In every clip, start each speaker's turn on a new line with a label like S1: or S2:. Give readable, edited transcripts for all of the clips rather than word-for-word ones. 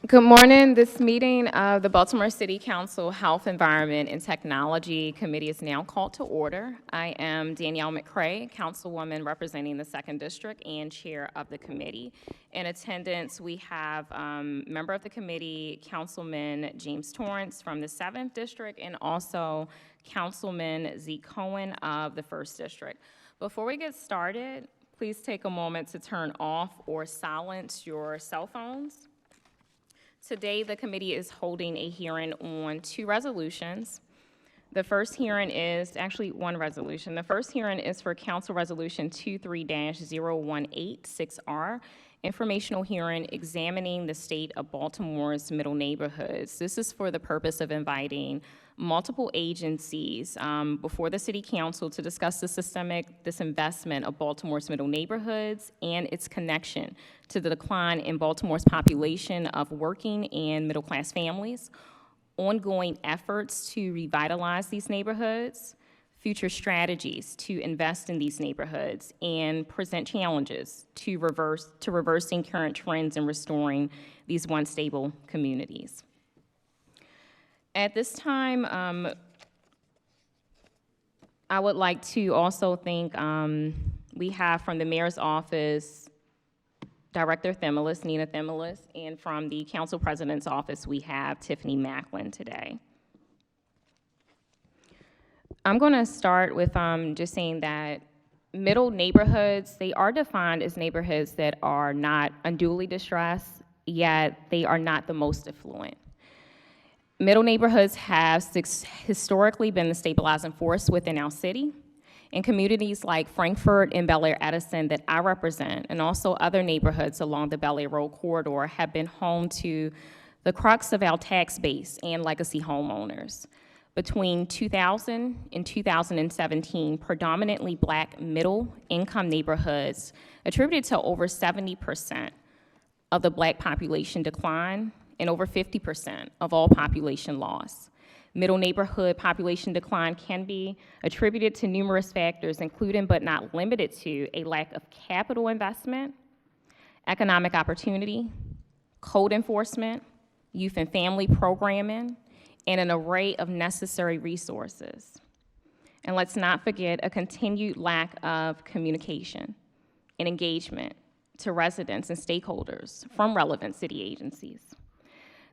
S1: Good morning. This meeting of the Baltimore City Council Health, Environment, and Technology Committee is now called to order. I am Danielle McCray, Councilwoman representing the 2nd District and Chair of the committee. In attendance, we have member of the committee, Councilman James Torrance from the 7th District, and also Councilman Zeke Cohen of the 1st District. Before we get started, please take a moment to turn off or silence your cell phones. Today, the committee is holding a hearing on 2 resolutions. The first hearing is actually 1 resolution. The first hearing is for Council Resolution 23-0186R, informational hearing examining the state of Baltimore's middle neighborhoods. This is for the purpose of inviting multiple agencies before the City Council to discuss the systemic disinvestment of Baltimore's middle neighborhoods and its connection to the decline in Baltimore's population of working and middle-class families, ongoing efforts to revitalize these neighborhoods, future strategies to invest in these neighborhoods, and present challenges to reversing current trends and restoring these once stable communities. At this time, I would like to also thank, we have from the Mayor's Office, Director Thimilis, Nina Thimilis, and from the Council President's Office, we have Tiffany Macklin today. I'm going to start with just saying that middle neighborhoods, they are defined as neighborhoods that are not unduly distressed, yet they are not the most affluent. Middle neighborhoods have historically been the stabilizing force within our city. In communities like Frankfurt and Bel Air Edison that I represent, and also other neighborhoods along the Bel Air Road corridor, have been home to the crux of our tax base and legacy homeowners. Between 2000 and 2017, predominantly Black middle-income neighborhoods attributed to over 70% of the Black population decline and over 50% of all population loss. Middle neighborhood population decline can be attributed to numerous factors, including but not limited to a lack of capital investment, economic opportunity, code enforcement, youth and family programming, and an array of necessary resources. And let's not forget a continued lack of communication and engagement to residents and stakeholders from relevant city agencies.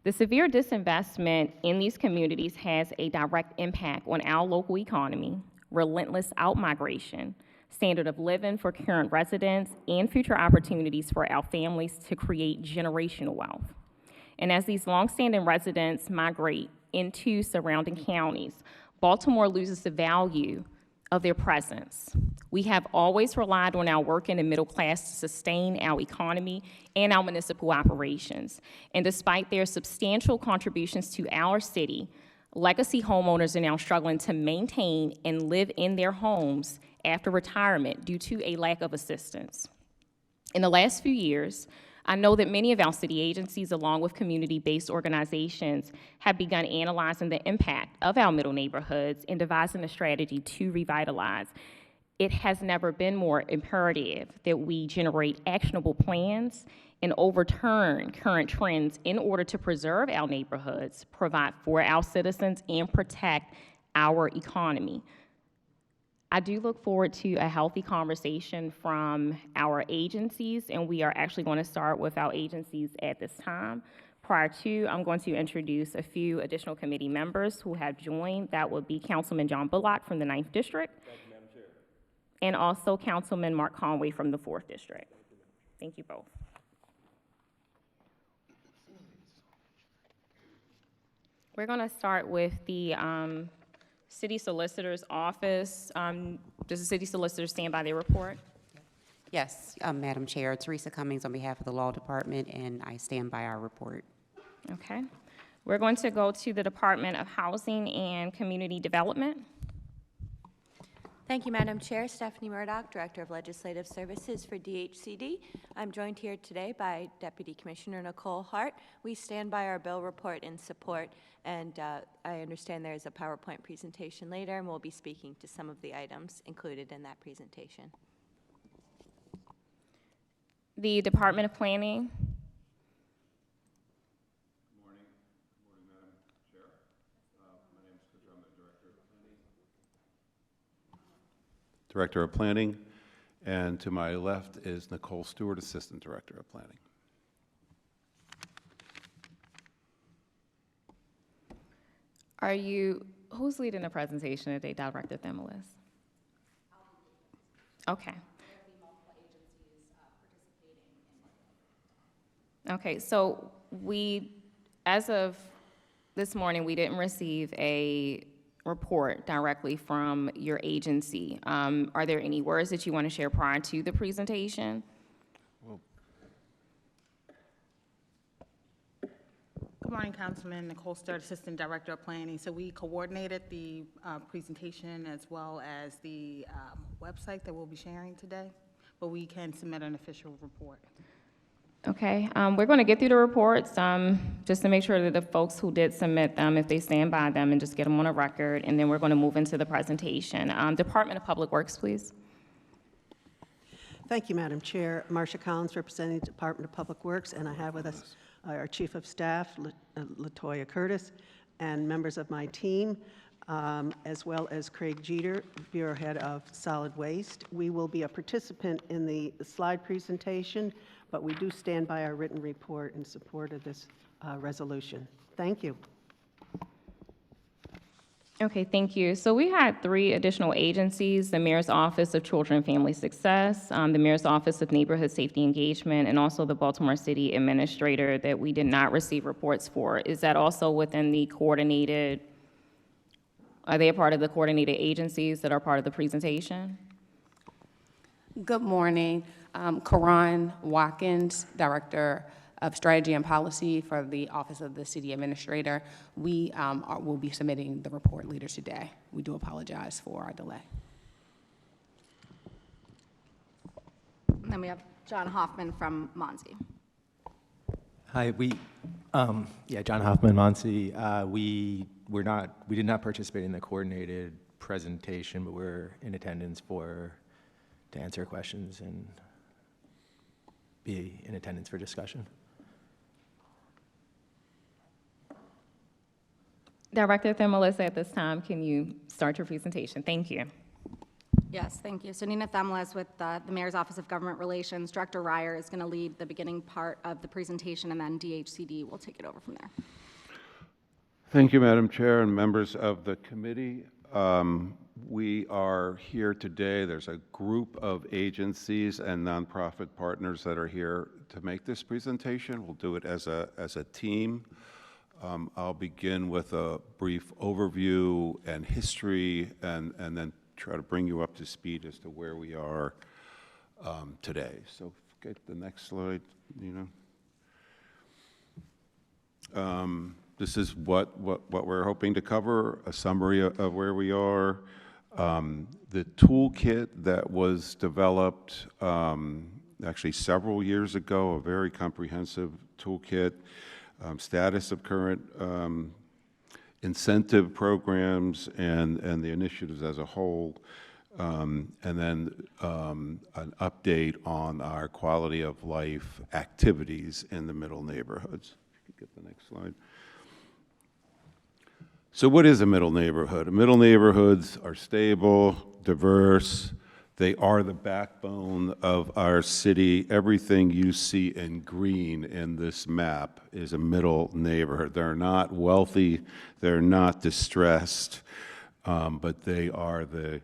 S1: The severe disinvestment in these communities has a direct impact on our local economy, relentless outmigration, standard of living for current residents, and future opportunities for our families to create generational wealth. And as these longstanding residents migrate into surrounding counties, Baltimore loses the value of their presence. We have always relied on our working and middle class to sustain our economy and our municipal operations. And despite their substantial contributions to our city, legacy homeowners are now struggling to maintain and live in their homes after retirement due to a lack of assistance. In the last few years, I know that many of our city agencies, along with community-based organizations, have begun analyzing the impact of our middle neighborhoods and devising a strategy to revitalize. It has never been more imperative that we generate actionable plans and overturn current trends in order to preserve our neighborhoods, provide for our citizens, and protect our economy. I do look forward to a healthy conversation from our agencies, and we are actually going to start with our agencies at this time. Prior to, I'm going to introduce a few additional committee members who have joined. That would be Councilman John Bullock from the 9th District.
S2: Thank you, Madam Chair.
S1: And also Councilman Mark Conway from the 4th District. Thank you both. We're going to start with the City Solicitor's Office. Does the City Solicitor stand by their report?
S3: Yes, Madam Chair. Teresa Cummings on behalf of the Law Department, and I stand by our report.
S1: Okay. We're going to go to the Department of Housing and Community Development.
S4: Thank you, Madam Chair. Stephanie Murdoch, Director of Legislative Services for DHCD. I'm joined here today by Deputy Commissioner Nicole Hart. We stand by our bill report in support, and I understand there's a PowerPoint presentation later, and we'll be speaking to some of the items included in that presentation.
S1: The Department of Planning.
S2: Director of Planning, and to my left is Nicole Stewart, Assistant Director of Planning.
S1: Who's leading the presentation today, Director Thimilis? Okay. Okay, so as of this morning, we didn't receive a report directly from your agency. Are there any words that you want to share prior to the presentation?
S5: Good morning, Councilman. Nicole Stewart, Assistant Director of Planning. So we coordinated the presentation as well as the website that we'll be sharing today, but we can submit an official report.
S1: Okay, we're going to get through the reports just to make sure that the folks who did submit them, if they stand by them, and just get them on a record, and then we're going to move into the presentation. Department of Public Works, please.
S6: Thank you, Madam Chair. Marcia Collins, representing the Department of Public Works, and I have with us our Chief of Staff, Latoya Curtis, and members of my team, as well as Craig Jeter, Bureau Head of Solid Waste. We will be a participant in the slide presentation, but we do stand by our written report in support of this resolution. Thank you.
S1: Okay, thank you. So we had 3 additional agencies: the Mayor's Office of Children and Family Success, the Mayor's Office of Neighborhood Safety Engagement, and also the Baltimore City Administrator that we did not receive reports for. Is that also within the coordinated, are they a part of the coordinated agencies that are part of the presentation?
S7: Good morning. Karan Watkins, Director of Strategy and Policy for the Office of the City Administrator. We will be submitting the report later today. We do apologize for our delay.
S8: And then we have John Hoffman from Monsey.
S9: Hi, John Hoffman, Monsey. We did not participate in the coordinated presentation, but we're in attendance to answer questions and be in attendance for discussion.
S1: Director Thimilis, at this time, can you start your presentation? Thank you.
S8: Yes, thank you. So Nina Themles with the Mayor's Office of Government Relations. Director Ryer is going to lead the beginning part of the presentation, and then DHCD will take it over from there.
S2: Thank you, Madam Chair and members of the committee. We are here today. There's a group of agencies and nonprofit partners that are here to make this presentation. We'll do it as a team. I'll begin with a brief overview and history, and then try to bring you up to speed as to where we are today. So get the next slide, Nina. This is what we're hoping to cover, a summary of where we are. The toolkit that was developed actually several years ago, a very comprehensive toolkit, status of current incentive programs and the initiatives as a whole, and then an update on our quality of life activities in the middle neighborhoods. If you could get the next slide. So what is a middle neighborhood? Middle neighborhoods are stable, diverse. They are the backbone of our city. Everything you see in green in this map is a middle neighborhood. They're not wealthy, they're not distressed, but they are the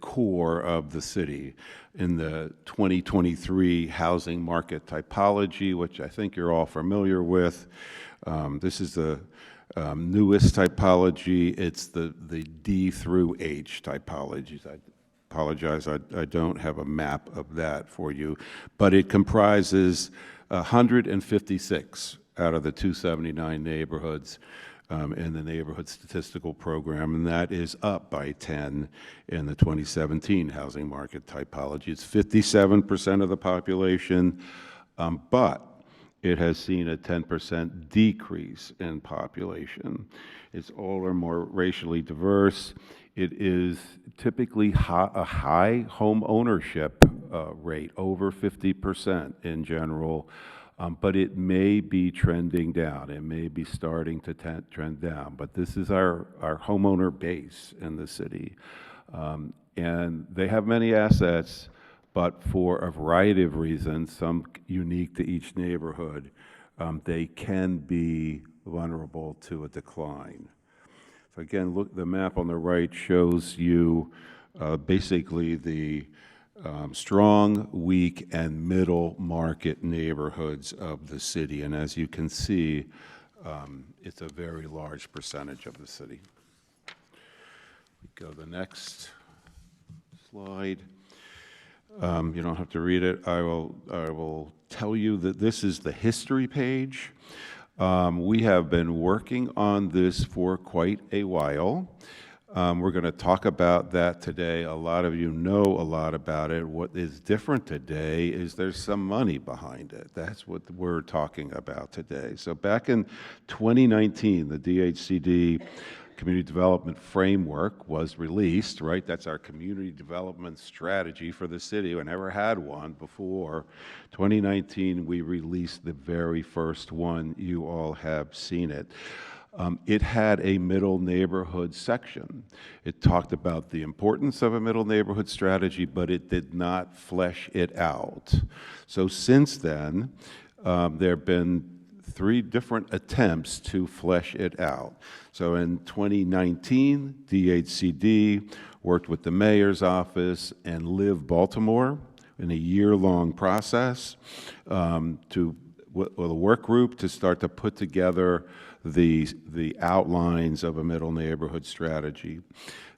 S2: core of the city. In the 2023 housing market typology, which I think you're all familiar with, this is the newest typology. It's the D through H typologies. I apologize, I don't have a map of that for you, but it comprises 156 out of the 279 neighborhoods in the Neighborhood Statistical Program, and that is up by 10 in the 2017 housing market typology. It's 57% of the population, but it has seen a 10% decrease in population. It's older, more racially diverse. It is typically a high home ownership rate, over 50% in general, but it may be trending down. It may be starting to trend down, but this is our homeowner base in the city. And they have many assets, but for a variety of reasons, some unique to each neighborhood, they can be vulnerable to a decline. So again, look, the map on the right shows you basically the strong, weak, and middle market neighborhoods of the city. And as you can see, it's a very large percentage of the city. Go to the next slide. You don't have to read it. I will tell you that this is the history page. We have been working on this for quite a while. We're going to talk about that today. A lot of you know a lot about it. What is different today is there's some money behind it. That's what we're talking about today. So back in 2019, the DHCD Community Development Framework was released, right? That's our community development strategy for the city. We never had one before. 2019, we released the very first one. You all have seen it. It had a middle neighborhood section. It talked about the importance of a middle neighborhood strategy, but it did not flesh it out. So since then, there have been 3 different attempts to flesh it out. So in 2019, DHCD worked with the mayor's office and Live Baltimore in a year-long process with a work group to start to put together the outlines of a middle neighborhood strategy.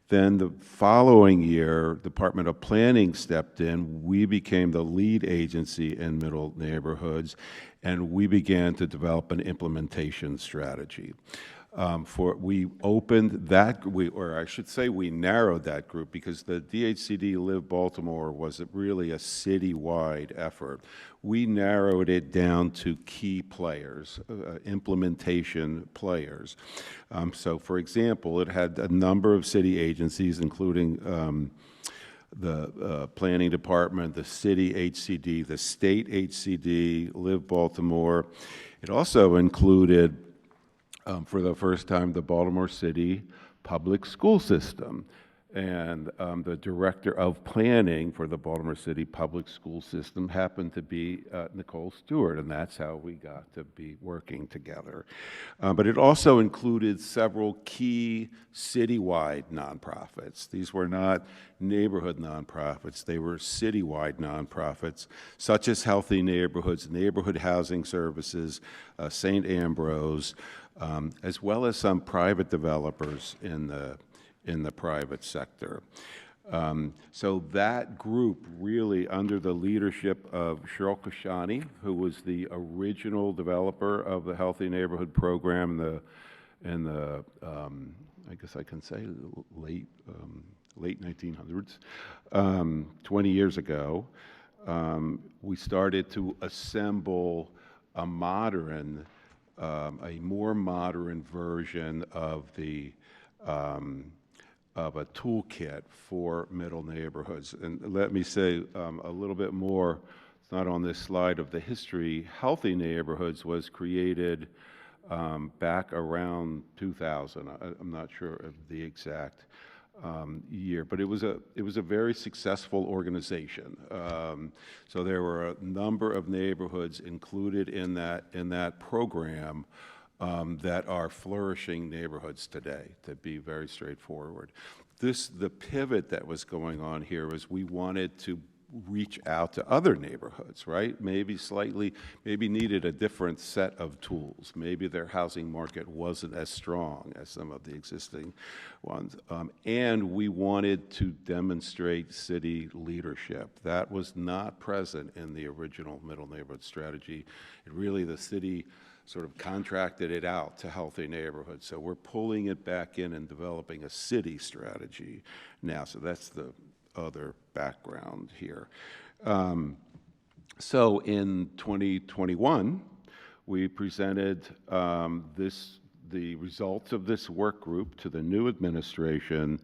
S2: Then the following year, Department of Planning stepped in. We became the lead agency in middle neighborhoods, and we began to develop an implementation strategy. We opened that, or I should say we narrowed that group, because the DHCD Live Baltimore was really a citywide effort. We narrowed it down to key players, implementation players. So for example, it had a number of city agencies, including the planning department, the city HCD, the state HCD, Live Baltimore. It also included, for the first time, the Baltimore City Public School System. And the director of planning for the Baltimore City Public School System happened to be Nicole Stewart, and that's how we got to be working together. But it also included several key citywide nonprofits. These were not neighborhood nonprofits, they were citywide nonprofits, such as Healthy Neighborhoods, Neighborhood Housing Services, St. Ambrose, as well as some private developers in the private sector. So that group really, under the leadership of Cheryl Kashani, who was the original developer of the Healthy Neighborhood Program in the I guess I can say, late 1900s, 20 years ago, we started to assemble a more modern version of a toolkit for middle neighborhoods. And let me say a little bit more, it's not on this slide, of the history. Healthy Neighborhoods was created back around 2000. I'm not sure of the exact year, but it was a very successful organization. So there were a number of neighborhoods included in that program that are flourishing neighborhoods today, to be very straightforward. The pivot that was going on here was we wanted to reach out to other neighborhoods, right? Maybe needed a different set of tools. Maybe their housing market wasn't as strong as some of the existing ones. And we wanted to demonstrate city leadership. That was not present in the original middle neighborhood strategy. The city sort of contracted it out to Healthy Neighborhoods. So we're pulling it back in and developing a city strategy now. So that's the other background here. So in 2021, we presented the results of this work group to the new administration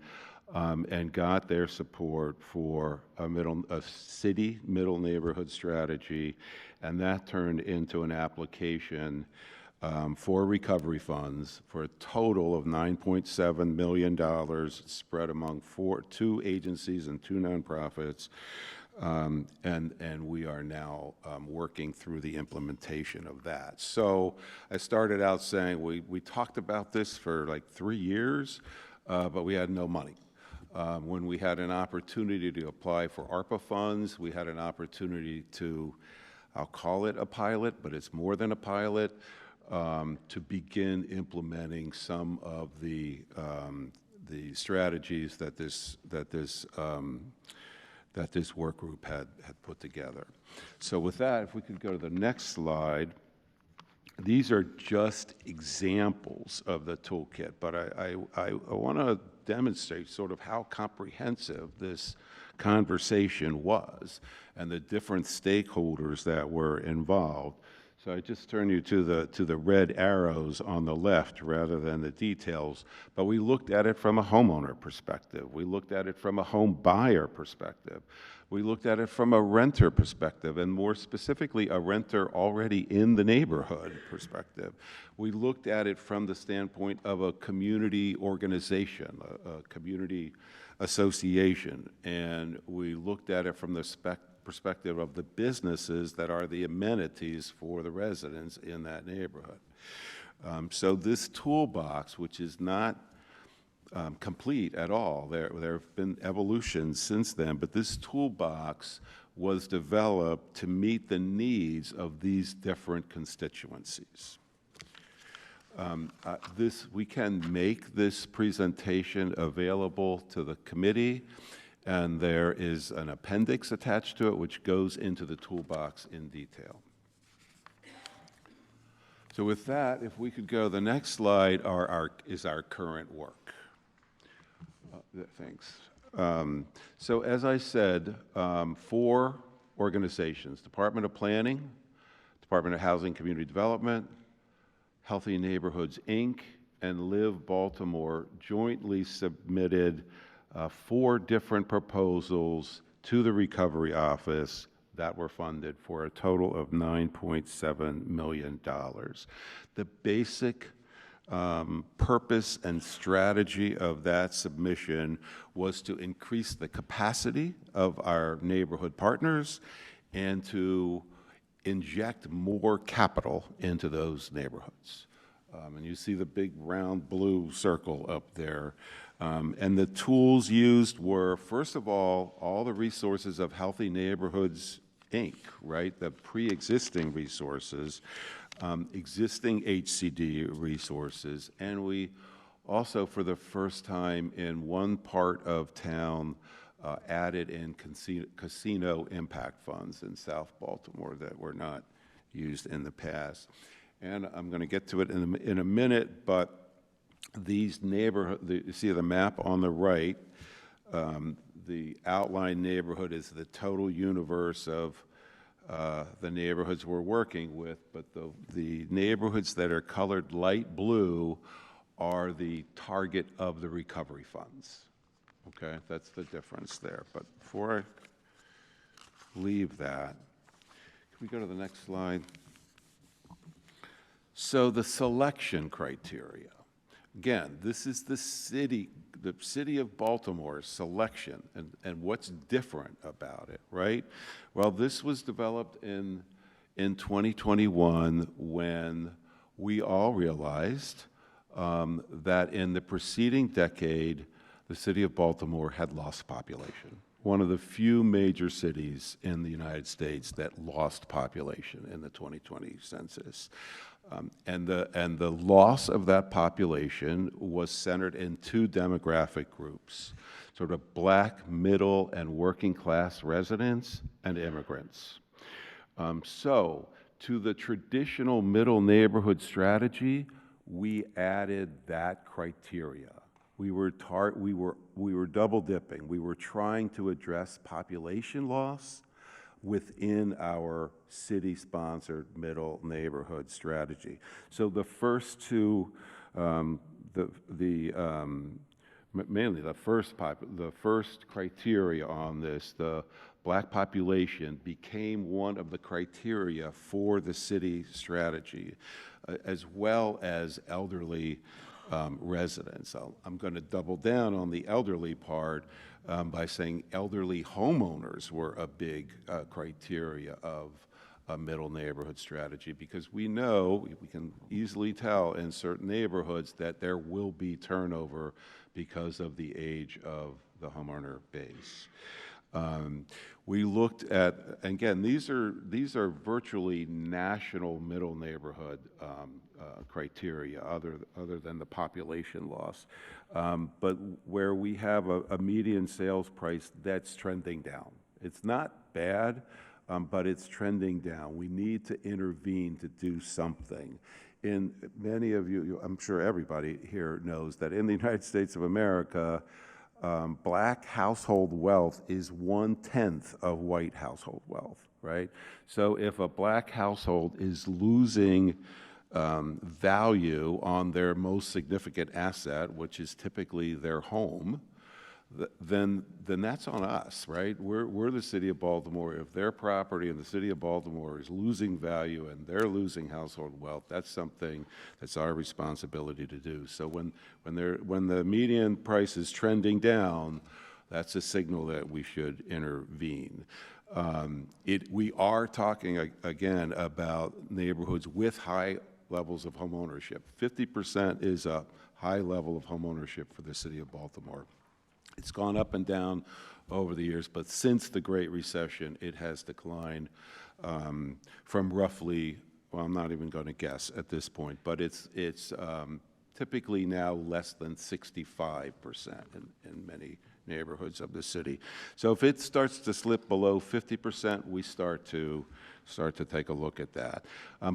S2: and got their support for a city middle neighborhood strategy, and that turned into an application for recovery funds for a total of $9.7 million spread among two agencies and two nonprofits. And we are now working through the implementation of that. So I started out saying we talked about this for like 3 years, but we had no money. When we had an opportunity to apply for ARPA funds, we had an opportunity to, I'll call it a pilot, but it's more than a pilot, to begin implementing some of the strategies that this work group had put together. So with that, if we could go to the next slide. These are just examples of the toolkit, but I want to demonstrate sort of how comprehensive this conversation was and the different stakeholders that were involved. So I just turn you to the red arrows on the left rather than the details, but we looked at it from a homeowner perspective. We looked at it from a home buyer perspective. We looked at it from a renter perspective, and more specifically, a renter already in the neighborhood perspective. We looked at it from the standpoint of a community organization, a community association, and we looked at it from the perspective of the businesses that are the amenities for the residents in that neighborhood. So this toolbox, which is not complete at all, there have been evolutions since then, but this toolbox was developed to meet the needs of these different constituencies. We can make this presentation available to the committee, and there is an appendix attached to it which goes into the toolbox in detail. So with that, if we could go to the next slide, is our current work. Thanks. So as I said, 4 organizations: Department of Planning, Department of Housing Community Development, Healthy Neighborhoods, Inc., and Live Baltimore jointly submitted 4 different proposals to the Recovery Office that were funded for a total of $9.7 million. The basic purpose and strategy of that submission was to increase the capacity of our neighborhood partners and to inject more capital into those neighborhoods. And you see the big round blue circle up there. And the tools used were, first of all the resources of Healthy Neighborhoods, Inc., right? The pre-existing resources, existing HCD resources, and we also, for the first time in one part of town, added in casino impact funds in South Baltimore that were not used in the past. And I'm going to get to it in a minute, but these neighborhoods, you see the map on the right, the outlined neighborhood is the total universe of the neighborhoods we're working with, but the neighborhoods that are colored light blue are the target of the recovery funds. Okay, that's the difference there. But before I leave that, can we go to the next slide? So the selection criteria. Again, this is the city of Baltimore's selection, and what's different about it, right? Well, this was developed in 2021 when we all realized that in the preceding decade, the city of Baltimore had lost population. One of the few major cities in the United States that lost population in the 2020 census. And the loss of that population was centered in 2 demographic groups, sort of Black, middle, and working class residents and immigrants. So to the traditional middle neighborhood strategy, we added that criteria. We were double dipping. We were trying to address population loss within our city-sponsored middle neighborhood strategy. So the first 2, mainly the first criteria on this, the Black population, became one of the criteria for the city strategy. as well as elderly residents. I'm going to double down on the elderly part by saying elderly homeowners were a big criteria of a middle neighborhood strategy, because we know, we can easily tell in certain neighborhoods that there will be turnover because of the age of the homeowner base. We looked at, again, these are virtually national middle neighborhood criteria, other than the population loss, but where we have a median sales price that's trending down. It's not bad, but it's trending down. We need to intervene to do something. In many of you, I'm sure everybody here knows that in the United States of America, black household wealth is 1/10 of white household wealth, right? So if a black household is losing value on their most significant asset, which is typically their home, then that's on us, right? We're the city of Baltimore. If their property in the city of Baltimore is losing value and they're losing household wealth, that's something that's our responsibility to do. So when the median price is trending down, that's a signal that we should intervene. We are talking again about neighborhoods with high levels of homeownership. 50% is a high level of homeownership for the city of Baltimore. It's gone up and down over the years, but since the Great Recession, it has declined from roughly, well, I'm not even going to guess at this point, but it's typically now less than 65% in many neighborhoods of the city. So if it starts to slip below 50%, we start to take a look at that.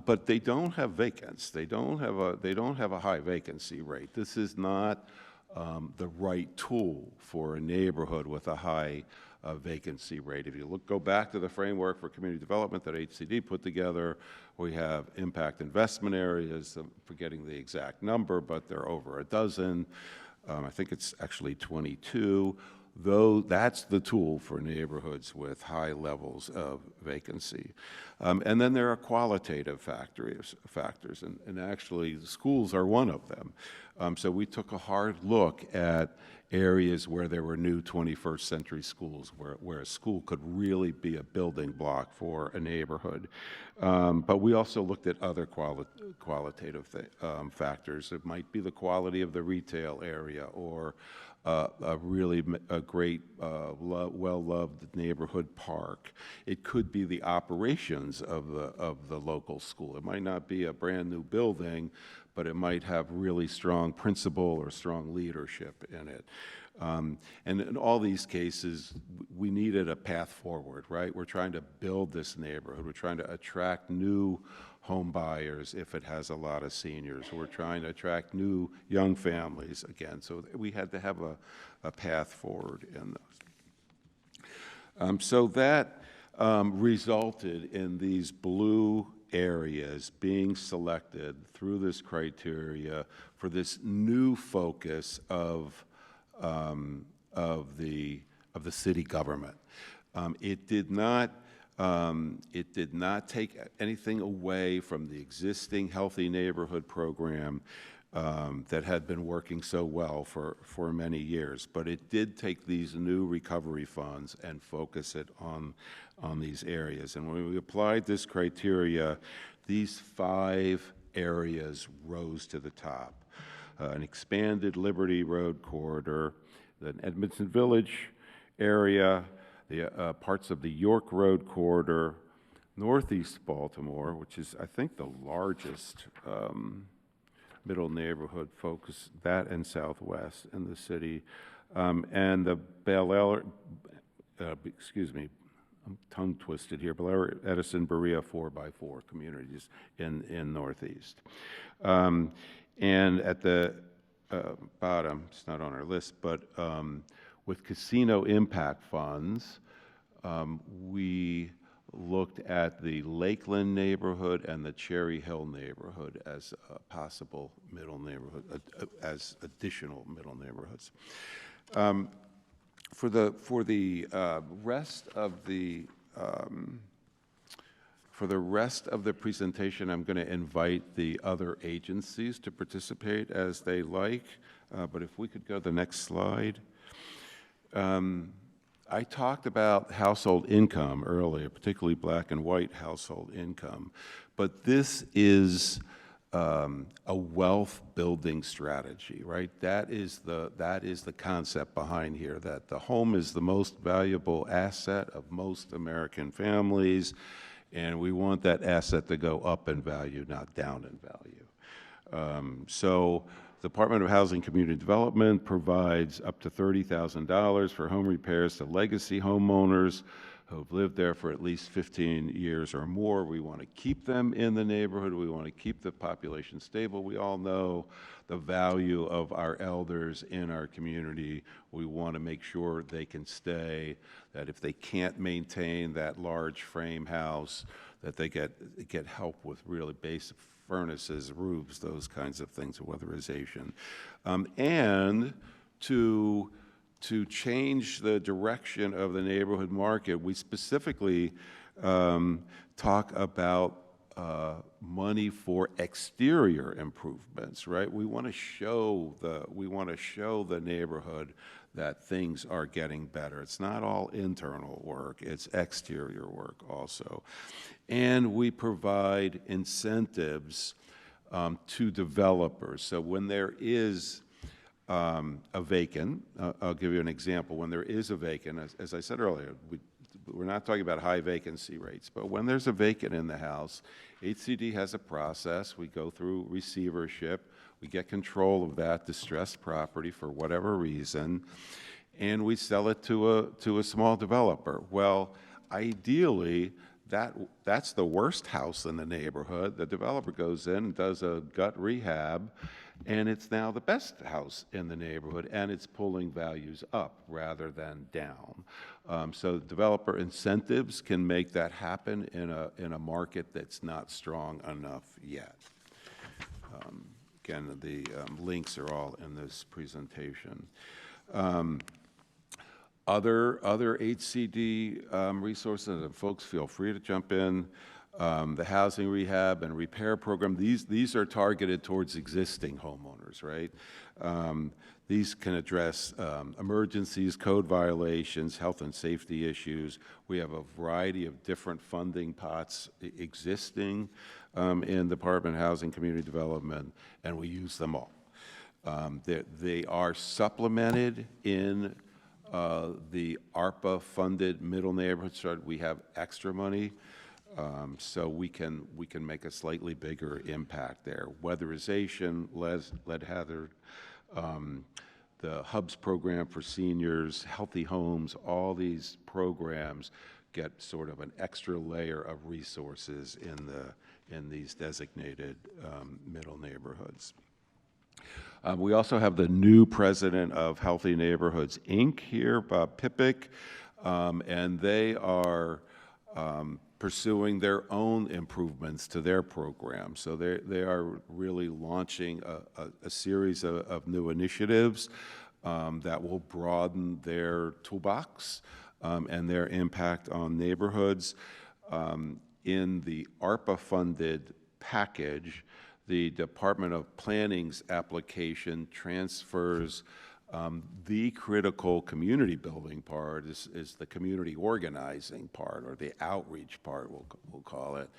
S2: But they don't have vacants. They don't have a high vacancy rate. This is not the right tool for a neighborhood with a high vacancy rate. If you go back to the framework for community development that HCD put together, we have impact investment areas. I'm forgetting the exact number, but there are over a dozen. I think it's actually 22. Though that's the tool for neighborhoods with high levels of vacancy. And then there are qualitative factors, and actually schools are one of them. So we took a hard look at areas where there were new 21st century schools, where a school could really be a building block for a neighborhood. But we also looked at other qualitative factors. It might be the quality of the retail area, or a great, well-loved neighborhood park. It could be the operations of the local school. It might not be a brand-new building, but it might have really strong principal or strong leadership in it. And in all these cases, we needed a path forward, right? We're trying to build this neighborhood. We're trying to attract new home buyers if it has a lot of seniors. We're trying to attract new young families again. So we had to have a path forward in those. So that resulted in these blue areas being selected through this criteria for this new focus of the city government. It did not take anything away from the existing Healthy Neighborhood program that had been working so well for many years, but it did take these new recovery funds and focus it on these areas. And when we applied this criteria, these 5 areas rose to the top. An expanded Liberty Road corridor, the Edmondson Village area, the parts of the York Road corridor, Northeast Baltimore, which is, I think, the largest middle neighborhood focus, that and Southwest in the city, and the Bel Air, I'm tongue twisted here, Bel Air, Edison, Berea 4x4 communities in Northeast. And at the bottom, it's not on our list, but with casino impact funds, we looked at the Lakeland neighborhood and the Cherry Hill neighborhood as a possible middle neighborhood, as additional middle neighborhoods. For the rest of the For the rest of the presentation, I'm going to invite the other agencies to participate as they like. But if we could go to the next slide. I talked about household income earlier, particularly black and white household income. But this is a wealth building strategy, right? That is the concept behind here, that the home is the most valuable asset of most American families, and we want that asset to go up in value, not down in value. So the Department of Housing and Community Development provides up to $30,000 for home repairs to legacy homeowners who have lived there for at least 15 years or more. We want to keep them in the neighborhood. We want to keep the population stable. We all know the value of our elders in our community. We want to make sure they can stay, that if they can't maintain that large frame house, that they get help with really basic furnaces, roofs, those kinds of things, weatherization. And to change the direction of the neighborhood market, we specifically talk about money for exterior improvements, right? We want to show the neighborhood that things are getting better. It's not all internal work, it's exterior work also. And we provide incentives to developers. So when there is a vacant, I'll give you an example. When there is a vacant, as I said earlier, we're not talking about high vacancy rates, but when there's a vacant in the house, HCD has a process. We go through receivership. We get control of that distressed property for whatever reason, and we sell it to a small developer. Well, ideally, that's the worst house in the neighborhood. The developer goes in and does a gut rehab, and it's now the best house in the neighborhood, and it's pulling values up rather than down. So developer incentives can make that happen in a market that's not strong enough yet. Again, the links are all in this presentation. Other HCD resources, and folks feel free to jump in. The housing rehab and repair program, these are targeted towards existing homeowners, right? These can address emergencies, code violations, health and safety issues. We have a variety of different funding pots existing in the Department of Housing and Community Development, and we use them all. They are supplemented in the ARPA-funded middle neighborhood strategy. We have extra money, so we can make a slightly bigger impact there. Weatherization, lead hazard, the HUBS program for seniors, healthy homes, all these programs get sort of an extra layer of resources in these designated middle neighborhoods. We also have the new president of Healthy Neighborhoods, Inc. here, Bob Pipick, and they are pursuing their own improvements to their program. So they are really launching a series of new initiatives that will broaden their toolbox and their impact on neighborhoods. In the ARPA-funded package, the Department of Planning's application transfers the critical community building part is the community organizing part, or the outreach part, we'll call it.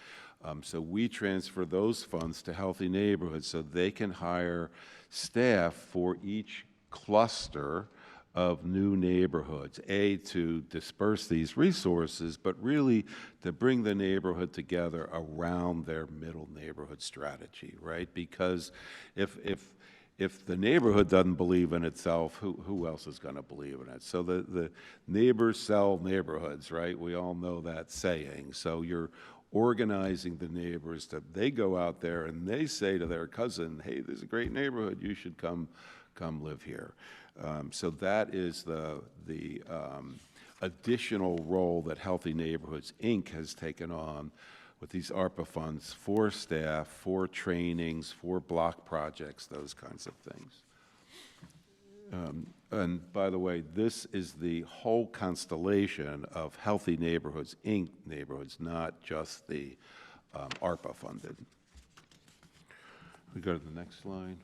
S2: So we transfer those funds to Healthy Neighborhoods so they can hire staff for each cluster of new neighborhoods, to disperse these resources, but really to bring the neighborhood together around their middle neighborhood strategy, right? Because if the neighborhood doesn't believe in itself, who else is going to believe in it? So the neighbors sell neighborhoods, right? We all know that saying. So you're organizing the neighbors they go out there and they say to their cousin, hey, there's a great neighborhood, you should come live here. So that is the additional role that Healthy Neighborhoods, Inc. has taken on with these ARPA funds for staff, for trainings, for block projects, those kinds of things. and by the way, this is the whole constellation of Healthy Neighborhoods, Inc. neighborhoods, not just the ARPA funded. We go to the next slide.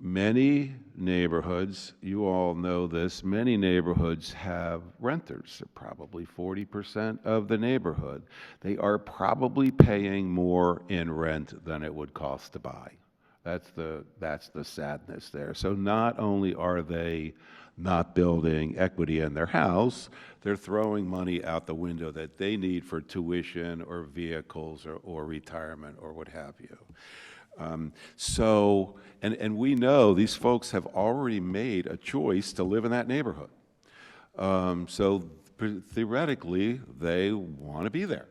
S2: Many neighborhoods, you all know this, many neighborhoods have renters, probably 40% of the neighborhood. They are probably paying more in rent than it would cost to buy. That's the sadness there. So not only are they not building equity in their house, they're throwing money out the window that they need for tuition or vehicles or retirement or what have you. And we know these folks have already made a choice to live in that neighborhood. So theoretically, they want to be there.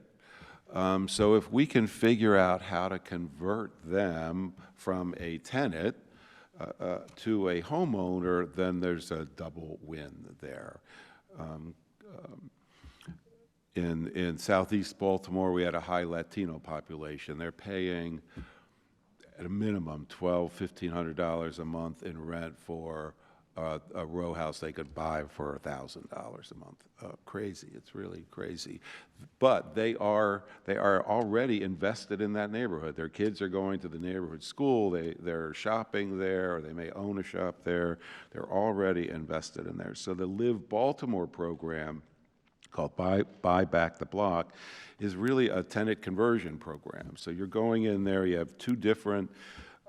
S2: So if we can figure out how to convert them from a tenant to a homeowner, then there's a double win there. In Southeast Baltimore, we had a high Latino population. They're paying at a minimum $1,200–1,500 a month in rent for a row house they could buy for $1,000 a month. Crazy, it's really crazy. But they are already invested in that neighborhood. Their kids are going to the neighborhood school, they're shopping there, or they may own a shop there. They're already invested in there. So the Live Baltimore program, called Buy Back the Block, is really a tenant conversion program. So you're going in there, you have two different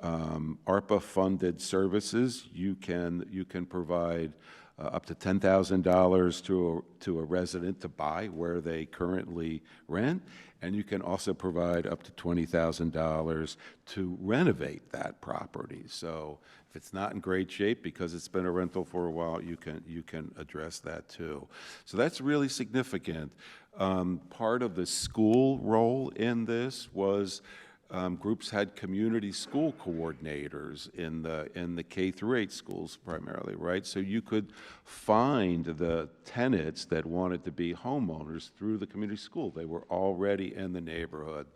S2: ARPA-funded services. You can provide up to $10,000 to a resident to buy where they currently rent, and you can also provide up to $20,000 to renovate that property. So if it's not in great shape because it's been a rental for a while, you can address that too. So that's really significant. Part of the school role in this was groups had community school coordinators in the K-8 schools primarily, right? So you could find the tenants that wanted to be homeowners through the community school. They were already in the neighborhood.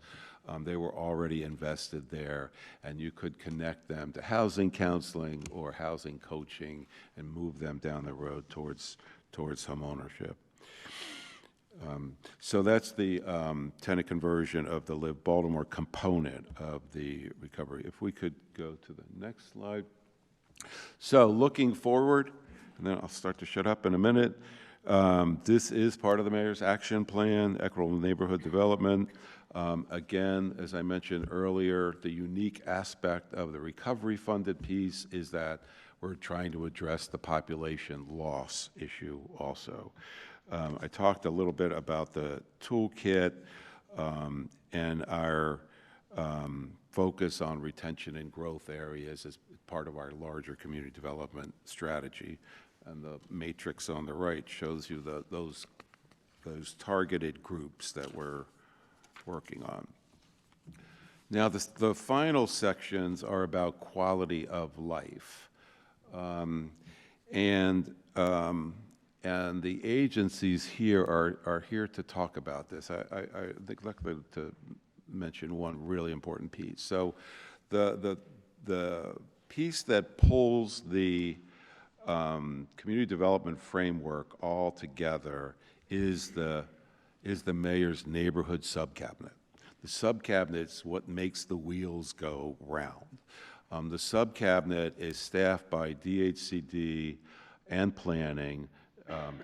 S2: They were already invested there, and you could connect them to housing counseling or housing coaching and move them down the road towards homeownership. So that's the tenant conversion of the Live Baltimore component of the recovery. If we could go to the next slide. So looking forward, and then I'll start to shut up in a minute. This is part of the mayor's action plan, equitable neighborhood development. Again, as I mentioned earlier, the unique aspect of the recovery funded piece is that we're trying to address the population loss issue also. I talked a little bit about the toolkit and our focus on retention and growth areas as part of our larger community development strategy. And the matrix on the right shows you those targeted groups that we're working on. Now, the final sections are about quality of life. And the agencies here are here to talk about this. I neglected to mention one really important piece. So the piece that pulls the community development framework all together is the mayor's neighborhood subcabinet. The subcabinet is what makes the wheels go round. The subcabinet is staffed by DHCD and planning.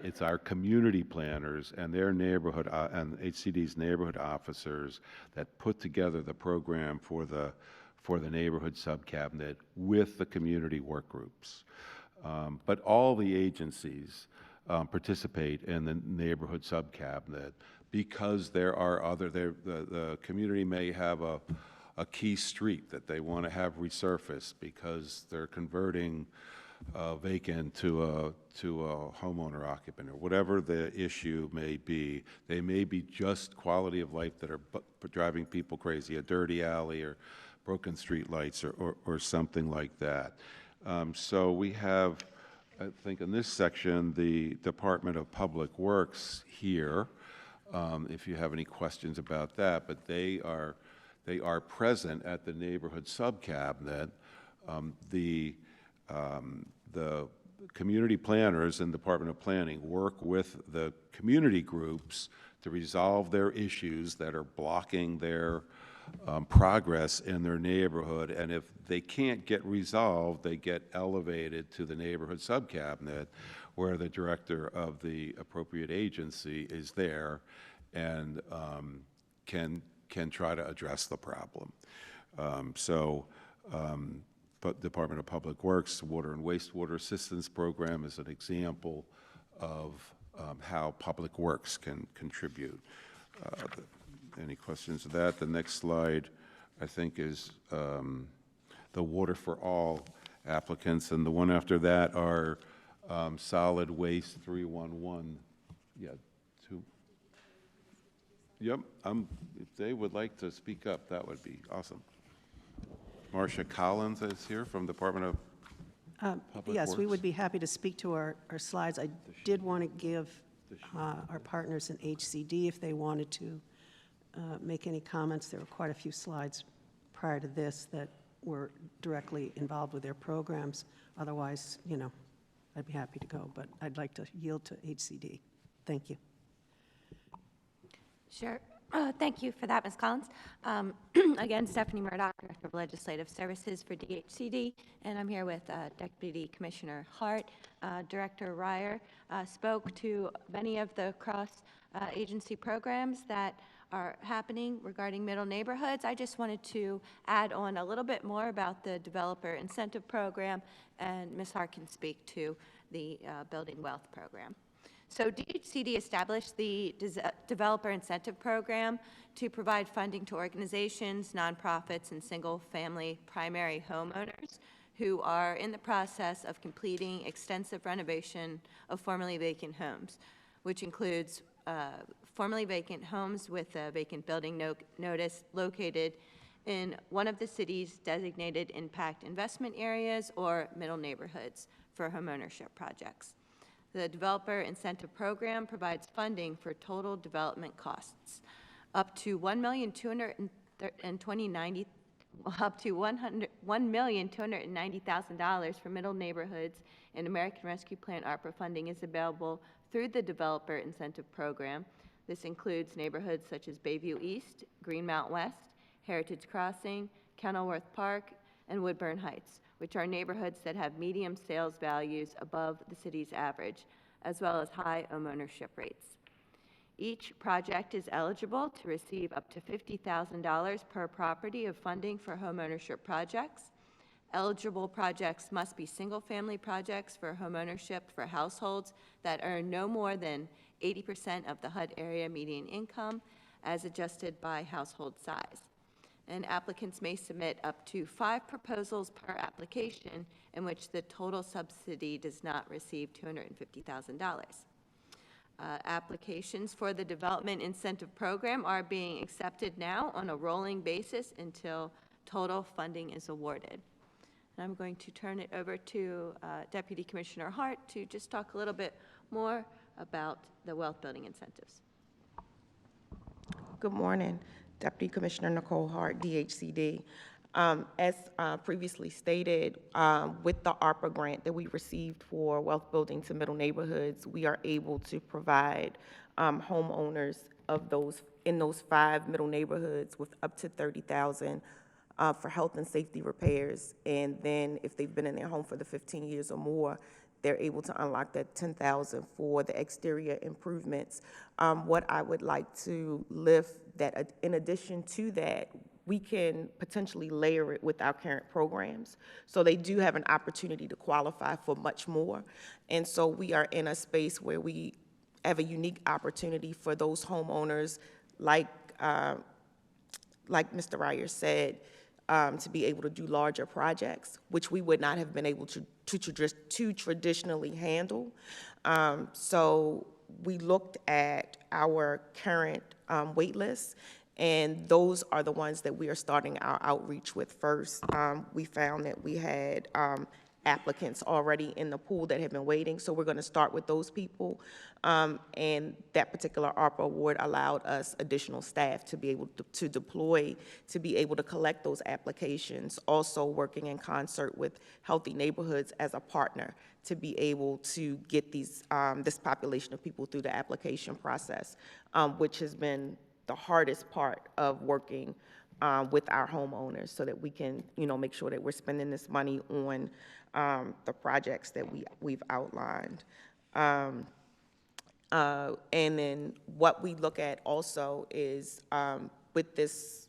S2: It's our community planners and their neighborhood and HCD's neighborhood officers that put together the program for the neighborhood subcabinet with the community work groups. But all the agencies participate in the neighborhood subcabinet because there are the community may have a key street that they want to have resurfaced because they're converting vacant to a homeowner occupant, or whatever the issue may be. They may be just quality of life that are driving people crazy, a dirty alley or broken street lights or something like that. So we have, I think in this section, the Department of Public Works here, if you have any questions about that, but they are They are present at the neighborhood sub-cabinet. The community planners in the Department of Planning work with the community groups to resolve their issues that are blocking their progress in their neighborhood. And if they can't get resolved, they get elevated to the neighborhood sub-cabinet, where the director of the appropriate agency is there and can try to address the problem. But Department of Public Works Water and Wastewater Assistance Program is an example of how Public Works can contribute. Any questions of that? The next slide, I think, is the Water for All applicants, and the one after that are Solid Waste 311. Yeah, two. Yep, if they would like to speak up, that would be awesome. Marcia Collins is here from Department of Public
S6: Yes, we
S2: Works.
S6: would be happy to speak to our slides. I did want to give our partners in HCD, if they wanted to make any comments. There were quite a few slides prior to this that were directly involved with their programs. Otherwise, you know, I'd be happy to go, but I'd like to yield to HCD. Thank you.
S4: Sure. Thank you for that, Ms. Collins. Again, Stephanie Murdoch, Director of Legislative Services for DHCD, and I'm here with Deputy Commissioner Hart. Director Ryer spoke to many of the cross-agency programs that are happening regarding middle neighborhoods. I just wanted to add on a little bit more about the Developer Incentive Program, and Ms. Hart can speak to the Building Wealth Program. So DHCD established the Developer Incentive Program to provide funding to organizations, nonprofits, and single-family primary homeowners who are in the process of completing extensive renovation of formerly vacant homes, which includes formerly vacant homes with a vacant building notice located in one of the city's designated impact investment areas or middle neighborhoods for homeownership projects. The Developer Incentive Program provides funding for total development costs up to $1,290,000 for middle neighborhoods, and American Rescue Plan ARPA funding is available through the Developer Incentive Program. This includes neighborhoods such as Bayview East, Greenmount West, Heritage Crossing, Kenilworth Park, and Woodburn Heights, which are neighborhoods that have medium sales values above the city's average, as well as high homeownership rates. Each project is eligible to receive up to $50,000 per property of funding for homeownership projects. Eligible projects must be single-family projects for homeownership for households that earn no more than 80% of the HUD area median income, as adjusted by household size. And applicants may submit up to 5 proposals per application in which the total subsidy does not receive $250,000. Applications for the Development Incentive Program are being accepted now on a rolling basis until total funding is awarded. And I'm going to turn it over to Deputy Commissioner Hart to just talk a little bit more about the wealth building incentives.
S10: Good morning. Deputy Commissioner Nicole Hart, DHCD. As previously stated, with the ARPA grant that we received for wealth building to middle neighborhoods, we are able to provide homeowners of in those 5 middle neighborhoods with up to $30,000 for health and safety repairs. And then if they've been in their home for the 15 years or more, they're able to unlock that $10,000 for the exterior improvements. What I would like to lift that in addition to that, we can potentially layer it with our current programs. So they do have an opportunity to qualify for much more. And so we are in a space where we have a unique opportunity for those homeowners, like Mr. Ryer said, to be able to do larger projects, which we would not have been able to traditionally handle. So we looked at our current wait lists, and those are the ones that we are starting our outreach with first. We found that we had applicants already in the pool that have been waiting, so we're going to start with those people. And that particular ARPA award allowed us additional staff to be able to deploy, to be able to collect those applications, also working in concert with Healthy Neighborhoods as a partner to be able to get these, this population of people through the application process, which has been the hardest part of working with our homeowners, so that we can, make sure that we're spending this money on the projects that we've outlined. And then what we look at also is with this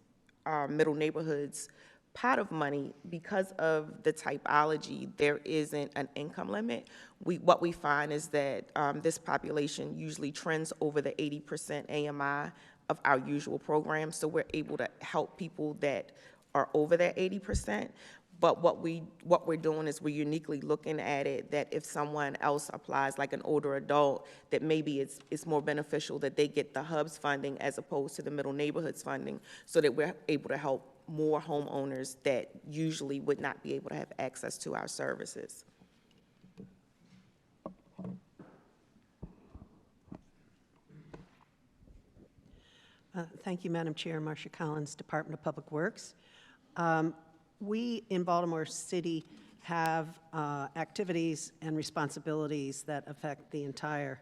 S10: Middle Neighborhoods pot of money, because of the typology, there isn't an income limit. What we find is that this population usually trends over the 80% AMI of our usual programs, so we're able to help people that are over that 80%. But what we're doing is we're uniquely looking at it that if someone else applies, like an older adult, that maybe it's more beneficial that they get the HUBs funding as opposed to the Middle Neighborhoods funding, so that we're able to help more homeowners that usually would not be able to have access to our services.
S6: Thank you, Madam Chair. Marcia Collins, Department of Public Works. We in Baltimore City have activities and responsibilities that affect the entire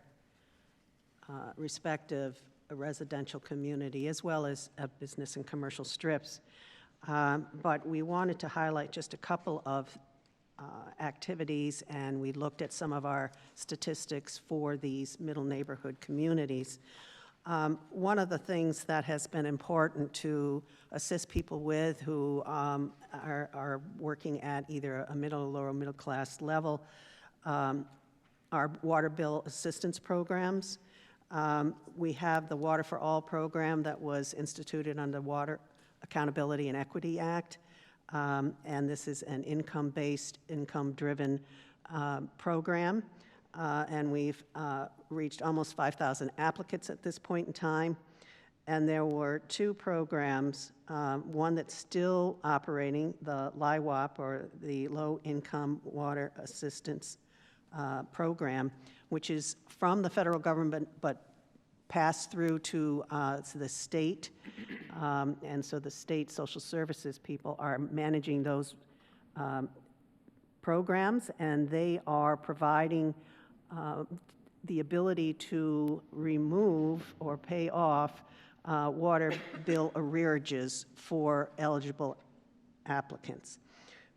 S6: respective residential community, as well as business and commercial strips. But we wanted to highlight just a couple of activities, and we looked at some of our statistics for these middle neighborhood communities. One of the things that has been important to assist people with who are working at either a middle or lower middle class level are water bill assistance programs. We have the Water for All program that was instituted under the Water Accountability and Equity Act, and this is an income-based, income-driven program. And we've reached almost 5,000 applicants at this point in time. And there were two programs, one that's still operating, the LIWAP, or the Low Income Water Assistance Program, which is from the federal government but passed through to the state. And so the state social services people are managing those programs, and they are providing the ability to remove or pay off water bill arrearages for eligible applicants.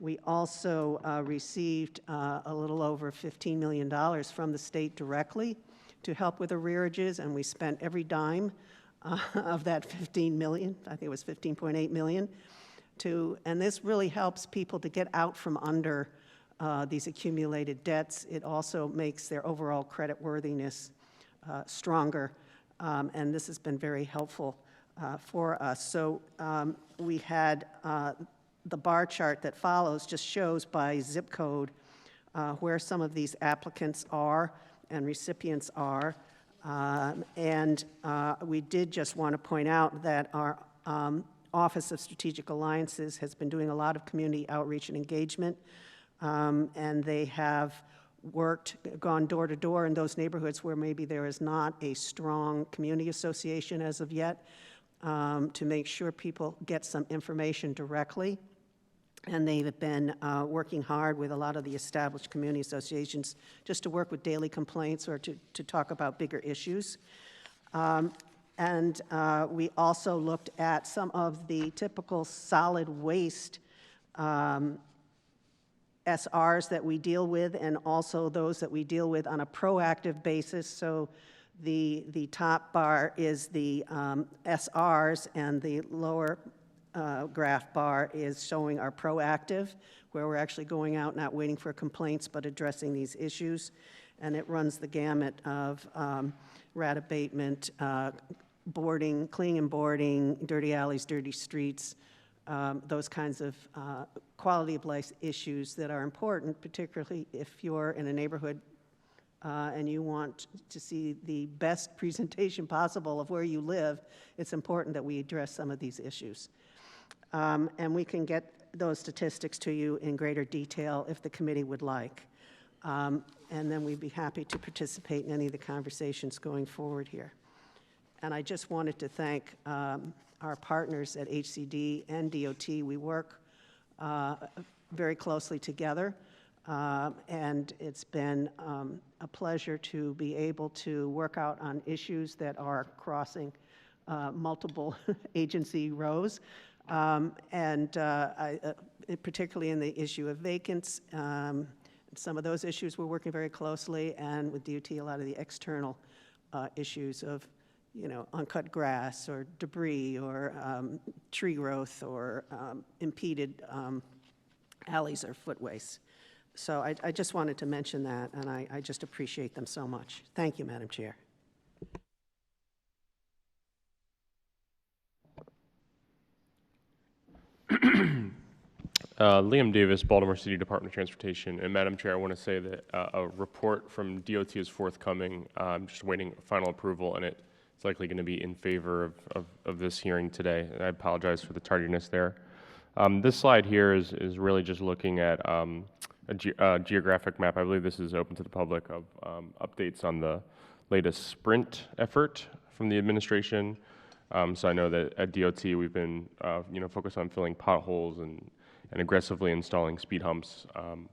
S6: We also received a little over $15 million from the state directly to help with arrearages, and we spent every dime of that $15 million, I think it was $15.8 million, and this really helps people to get out from under these accumulated debts. It also makes their overall credit worthiness stronger, and this has been very helpful for us. So we had the bar chart that follows just shows by zip code where some of these applicants are and recipients are. And we did just want to point out that our Office of Strategic Alliances has been doing a lot of community outreach and engagement. And they have gone door to door in those neighborhoods where maybe there is not a strong community association as of yet, to make sure people get some information directly. And they've been working hard with a lot of the established community associations just to work with daily complaints or to talk about bigger issues. And we also looked at some of the typical solid waste SRs that we deal with, and also those that we deal with on a proactive basis. So the top bar is the SRs, and the lower graph bar is showing our proactive, where we're actually going out, not waiting for complaints, but addressing these issues. And it runs the gamut of rat abatement, boarding, cleaning and boarding, dirty alleys, dirty streets, those kinds of quality of life issues that are important, particularly if you're in a neighborhood and you want to see the best presentation possible of where you live. It's important that we address some of these issues. And we can get those statistics to you in greater detail if the committee would like. And then we'd be happy to participate in any of the conversations going forward here. And I just wanted to thank our partners at HCD and DOT. We work very closely together, and it's been a pleasure to be able to work out on issues that are crossing multiple agency rows, particularly in the issue of vacants. Some of those issues we're working very closely, and with DOT, a lot of the external issues of, uncut grass or debris or tree growth or impeded alleys or footways. So I just wanted to mention that, and I just appreciate them so much. Thank you, Madam Chair.
S11: Liam Davis, Baltimore City Department of Transportation. And Madam Chair, I want to say that a report from DOT is forthcoming. I'm just waiting final approval, and it's likely going to be in favor of this hearing today. And I apologize for the tardiness there. This slide here is really just looking at a geographic map. I believe this is open to the public of updates on the latest sprint effort from the administration. So I know that at DOT we've been focused on filling potholes and aggressively installing speed humps.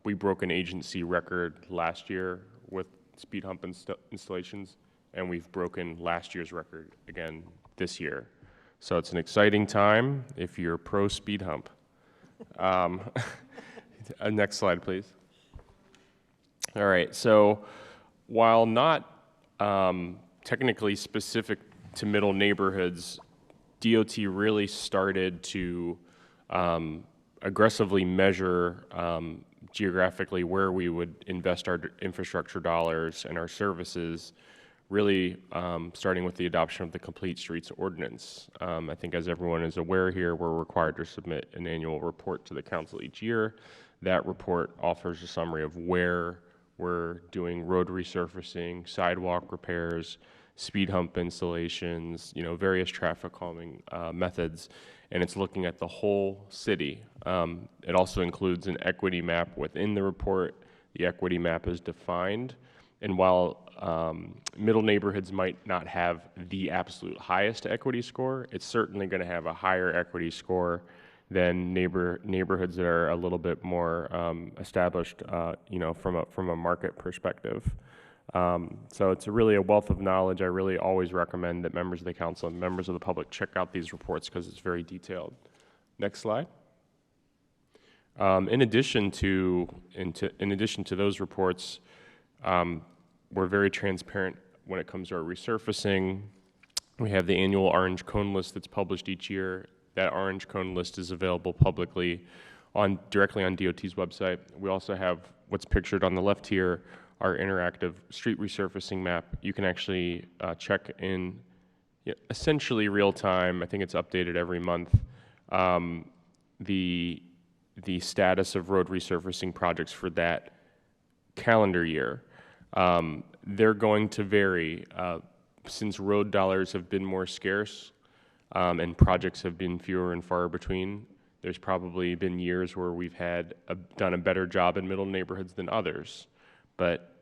S11: We broke an agency record last year with speed hump installations, and we've broken last year's record again this year. So it's an exciting time if you're pro speed hump. Next slide, please. All right, so while not technically specific to middle neighborhoods, DOT really started to aggressively measure geographically where we would invest our infrastructure dollars and our services, really starting with the adoption of the Complete Streets Ordinance. I think as everyone is aware here, we're required to submit an annual report to the council each year. That report offers a summary of where we're doing road resurfacing, sidewalk repairs, speed hump installations, various traffic calming methods, and it's looking at the whole city. It also includes an equity map within the report. The equity map is defined, and while middle neighborhoods might not have the absolute highest equity score, it's certainly going to have a higher equity score than neighborhoods that are a little bit more established, from a market perspective. So it's really a wealth of knowledge. I really always recommend that members of the council and members of the public check out these reports because it's very detailed. Next slide. In addition to those reports, we're very transparent when it comes to our resurfacing. We have the annual orange cone list that's published each year. That orange cone list is available publicly directly on DOT's website. We also have what's pictured on the left here, our interactive street resurfacing map. You can actually check in essentially real time. I think it's updated every month. The status of road resurfacing projects for that calendar year. They're going to vary since road dollars have been more scarce and projects have been fewer and far between. There's probably been years where we've done a better job in middle neighborhoods than others. But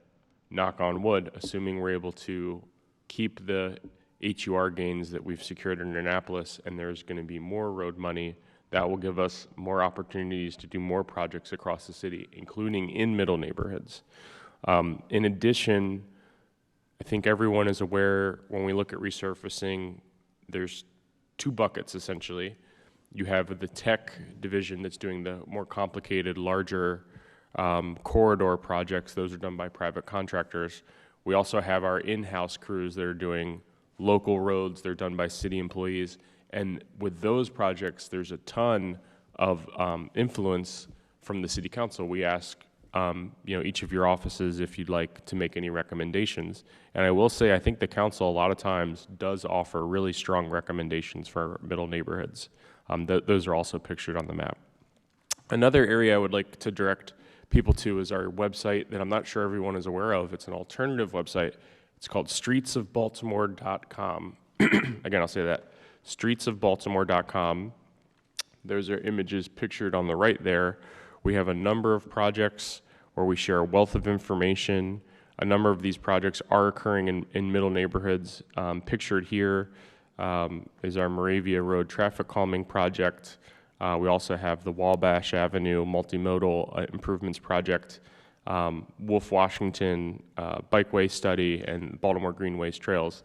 S11: knock on wood, assuming we're able to keep the HUR gains that we've secured in Annapolis and there's going to be more road money, that will give us more opportunities to do more projects across the city, including in middle neighborhoods. In addition, I think everyone is aware when we look at resurfacing, there's two buckets essentially. You have the tech division that's doing the more complicated, larger corridor projects. Those are done by private contractors. We also have our in-house crews that are doing local roads. They're done by city employees. And with those projects, there's a ton of influence from the city council. We ask each of your offices if you'd like to make any recommendations. And I will say, I think the council a lot of times does offer really strong recommendations for middle neighborhoods. Those are also pictured on the map. Another area I would like to direct people to is our website that I'm not sure everyone is aware of. It's an alternative website. It's called streetsofbaltimore.com. Again, I'll say that, streetsofbaltimore.com. Those are images pictured on the right there. We have a number of projects where we share a wealth of information. A number of these projects are occurring in middle neighborhoods. Pictured here is our Moravia Road traffic calming project. We also have the Wabash Avenue multimodal improvements project, Wolf Washington bikeway study, and Baltimore Greenways trails.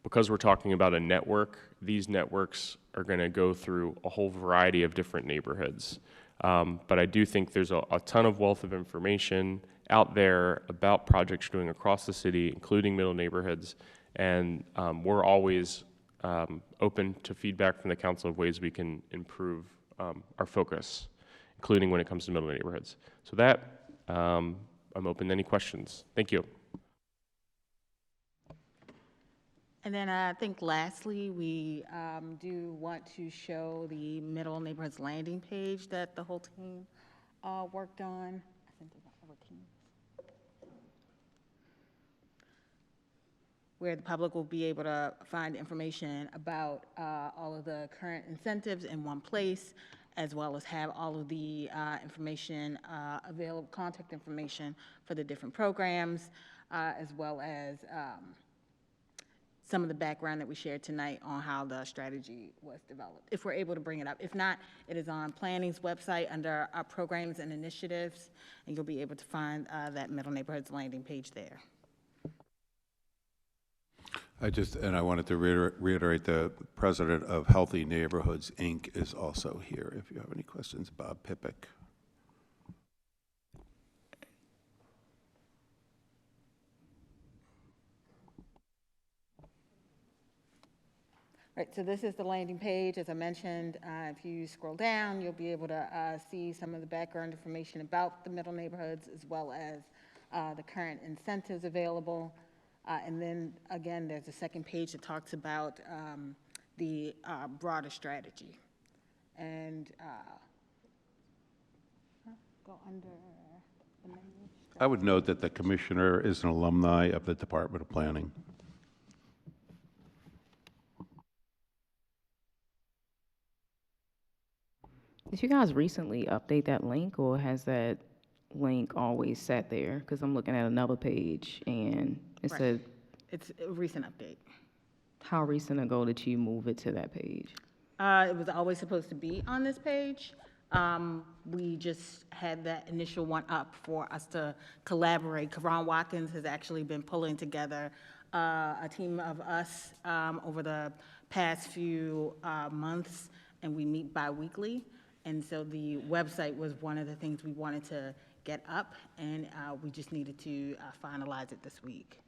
S11: Because we're talking about a network, these networks are going to go through a whole variety of different neighborhoods. But I do think there's a ton of wealth of information out there about projects you're doing across the city, including middle neighborhoods, and we're always open to feedback from the council of ways we can improve our focus, including when it comes to middle neighborhoods. So that, I'm open to any questions. Thank you.
S5: And then I think lastly, we do want to show the Middle Neighborhoods landing page that the whole team worked on. I sent it over to you. Where the public will be able to find information about all of the current incentives in one place, as well as have all of the information available, contact information for the different programs, as well as some of the background that we shared tonight on how the strategy was developed, if we're able to bring it up. If not, it is on Planning's website under our programs and initiatives, and you'll be able to find that Middle Neighborhoods landing page there.
S2: I wanted to reiterate the president of Healthy Neighborhoods, Inc. is also here, if you have any questions. Bob Pipick.
S5: Right, so this is the landing page. As I mentioned, if you scroll down, you'll be able to see some of the background information about the middle neighborhoods, as well as the current incentives available. And then, again, there's a second page that talks about the broader strategy. And go under the menu.
S2: I would note that the commissioner is an alumni of the Department of Planning.
S1: Did you guys recently update that link, or has that link always sat there? Because I'm looking at another page, and it
S5: Right.
S1: said,
S5: It's a recent update.
S1: how recent ago did you move it to that page?
S5: It was always supposed to be on this page. We just had that initial one up for us to collaborate. Karan Watkins has actually been pulling together a team of us over the past few months, and we meet bi-weekly. And so the website was one of the things we wanted to get up, and we just needed to finalize it this week.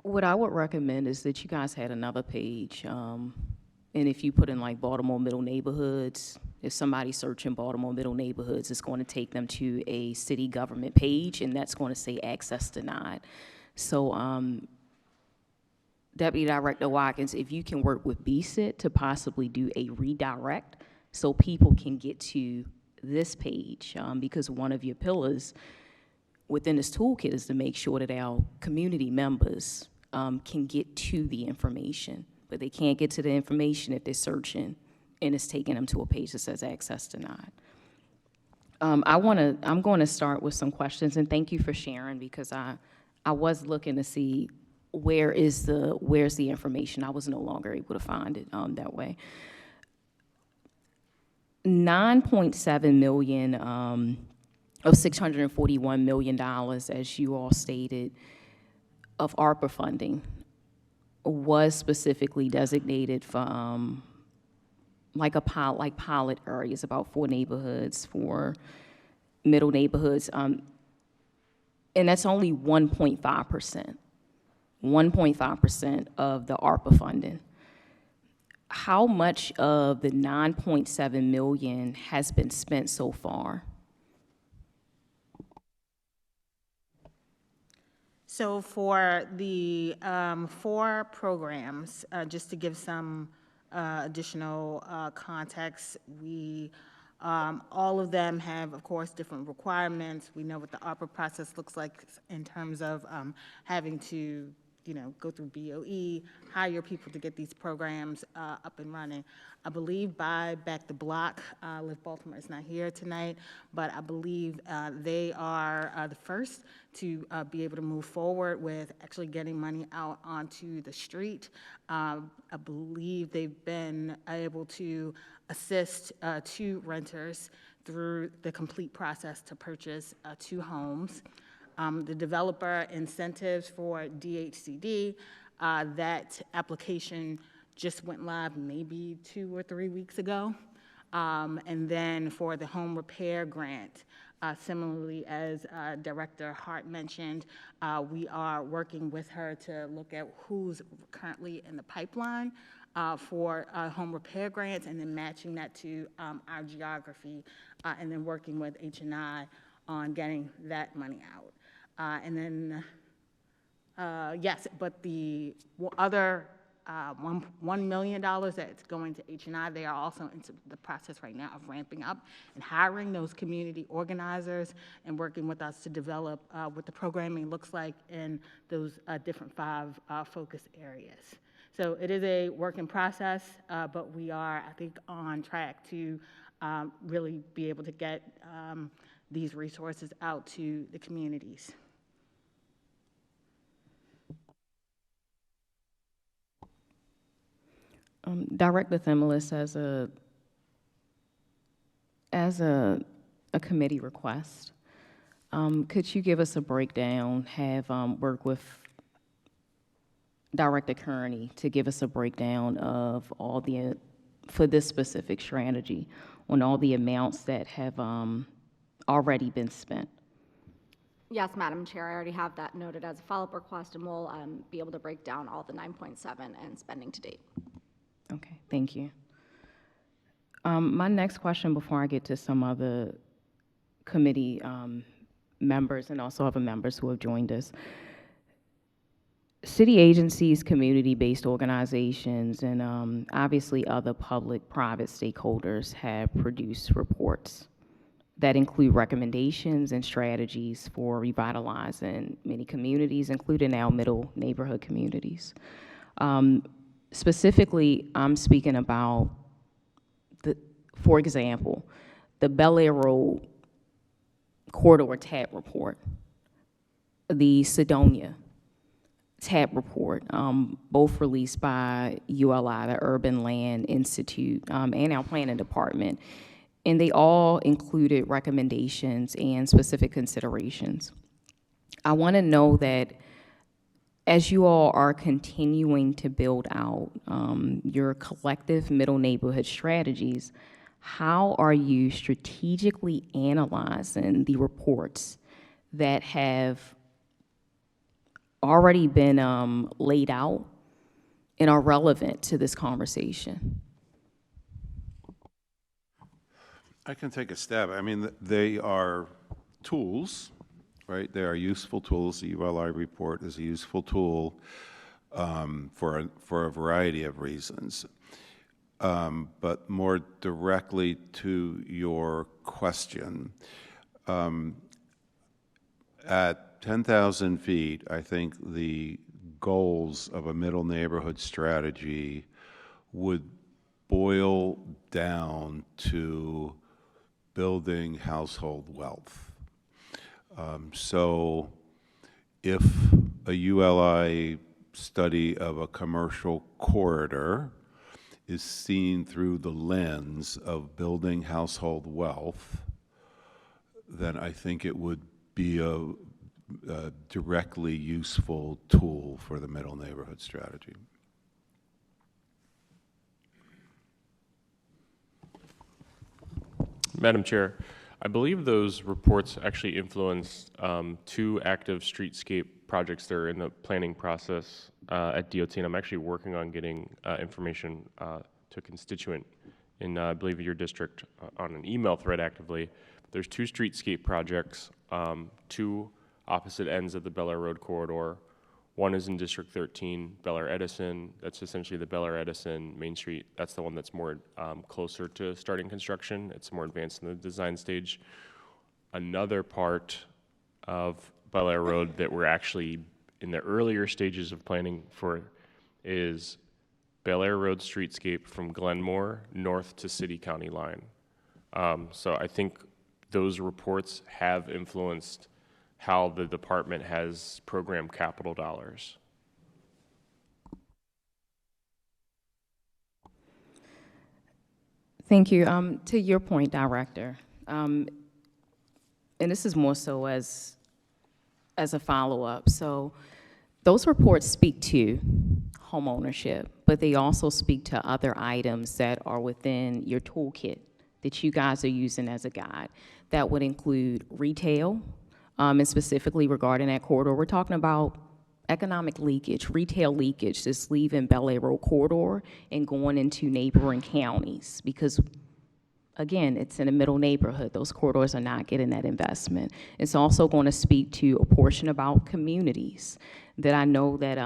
S1: What I would recommend is that you guys had another page, and if you put in like Baltimore Middle Neighborhoods, if somebody's searching Baltimore Middle Neighborhoods, it's going to take them to a city government page, and that's going to say access denied. So Deputy Director Watkins, if you can work with BSIT to possibly do a redirect so people can get to this page, because one of your pillars within this toolkit is to make sure that our community members can get to the information, but they can't get to the information if they're searching and it's taking them to a page that says access denied. I'm going to start with some questions, and thank you for sharing, because I was looking to see where's the information. I was no longer able to find it that way. 9.7 million of $641 million, as you all stated, of ARPA funding was specifically designated for like pilot areas, about 4 neighborhoods, 4 middle neighborhoods, and that's only 1.5%. 1.5% of the ARPA funding. How much of the 9.7 million has been spent so far?
S5: So for the 4 programs, just to give some additional context, we all of them have, of course, different requirements. We know what the ARPA process looks like in terms of having to go through BOE, hire people to get these programs up and running. I believe Buy Back the Block, Live Baltimore is not here tonight, but I believe they are the first to be able to move forward with actually getting money out onto the street. I believe they've been able to assist 2 renters through the complete process to purchase 2 homes. The developer incentives for DHCD, that application just went live maybe 2 or 3 weeks ago. And then for the home repair grant, similarly as Director Hart mentioned, we are working with her to look at who's currently in the pipeline for home repair grants, and then matching that to our geography, and then working with H&I on getting that money out. And then, yes, but the other $1 million that's going to H&I, they are also into the process right now of ramping up and hiring those community organizers and working with us to develop what the programming looks like in those different 5 focus areas. So it is a work in process, but we are, I think, on track to really be able to get these resources out to the communities.
S1: Director Thimilis, as a committee request, could you give us a breakdown, have work with Director Kearney to give us a breakdown of all the, for this specific strategy, on all the amounts that have already been spent?
S8: Yes, Madam Chair, I already have that noted as a follow-up request, and we'll be able to break down all the 9.7 and spending to date.
S1: Okay, thank you. My next question, before I get to some other committee members and also other members who have joined us. City agencies, community-based organizations, and obviously other public-private stakeholders have produced reports that include recommendations and strategies for revitalizing many communities, including our middle neighborhood communities. Specifically, I'm speaking about, for example, the Bel Air Road Corridor TAP report, the Sedonia TAP report, both released by ULI, the Urban Land Institute, and our planning department. And they all included recommendations and specific considerations. I want to know that as you all are continuing to build out your collective middle neighborhood strategies, how are you strategically analyzing the reports that have already been laid out and are relevant to this conversation?
S2: I can take a stab. I mean, they are tools, right? They are useful tools. The ULI report is a useful tool for a variety of reasons. But more directly to your question, at 10,000 feet, I think the goals of a middle neighborhood strategy would boil down to building household wealth. So if a ULI study of a commercial corridor is seen through the lens of building household wealth, then I think it would be a directly useful tool for the middle neighborhood strategy.
S11: Madam Chair, I believe those reports actually influenced 2 active streetscape projects that are in the planning process at DOT, and I'm actually working on getting information to a constituent in, I believe, your district on an email thread actively. There's 2 streetscape projects, 2 opposite ends of the Bel Air Road corridor. One is in District 13, Bel Air Edison. That's essentially the Bel Air Edison Main Street. That's the one that's more closer to starting construction. It's more advanced in the design stage. Another part of Bel Air Road that we're actually in the earlier stages of planning for is Bel Air Road streetscape from Glenmore north to city county line. So I think those reports have influenced how the department has programmed capital dollars.
S1: Thank you. To your point, Director, and this is more so as a follow-up. So those reports speak to home ownership, but they also speak to other items that are within your toolkit that you guys are using as a guide. That would include retail, and specifically regarding that corridor, we're talking about economic leakage, retail leakage, just leaving Bel Air Road corridor and going into neighboring counties, because again, it's in a middle neighborhood. Those corridors are not getting that investment. It's also going to speak to a portion about communities that I know that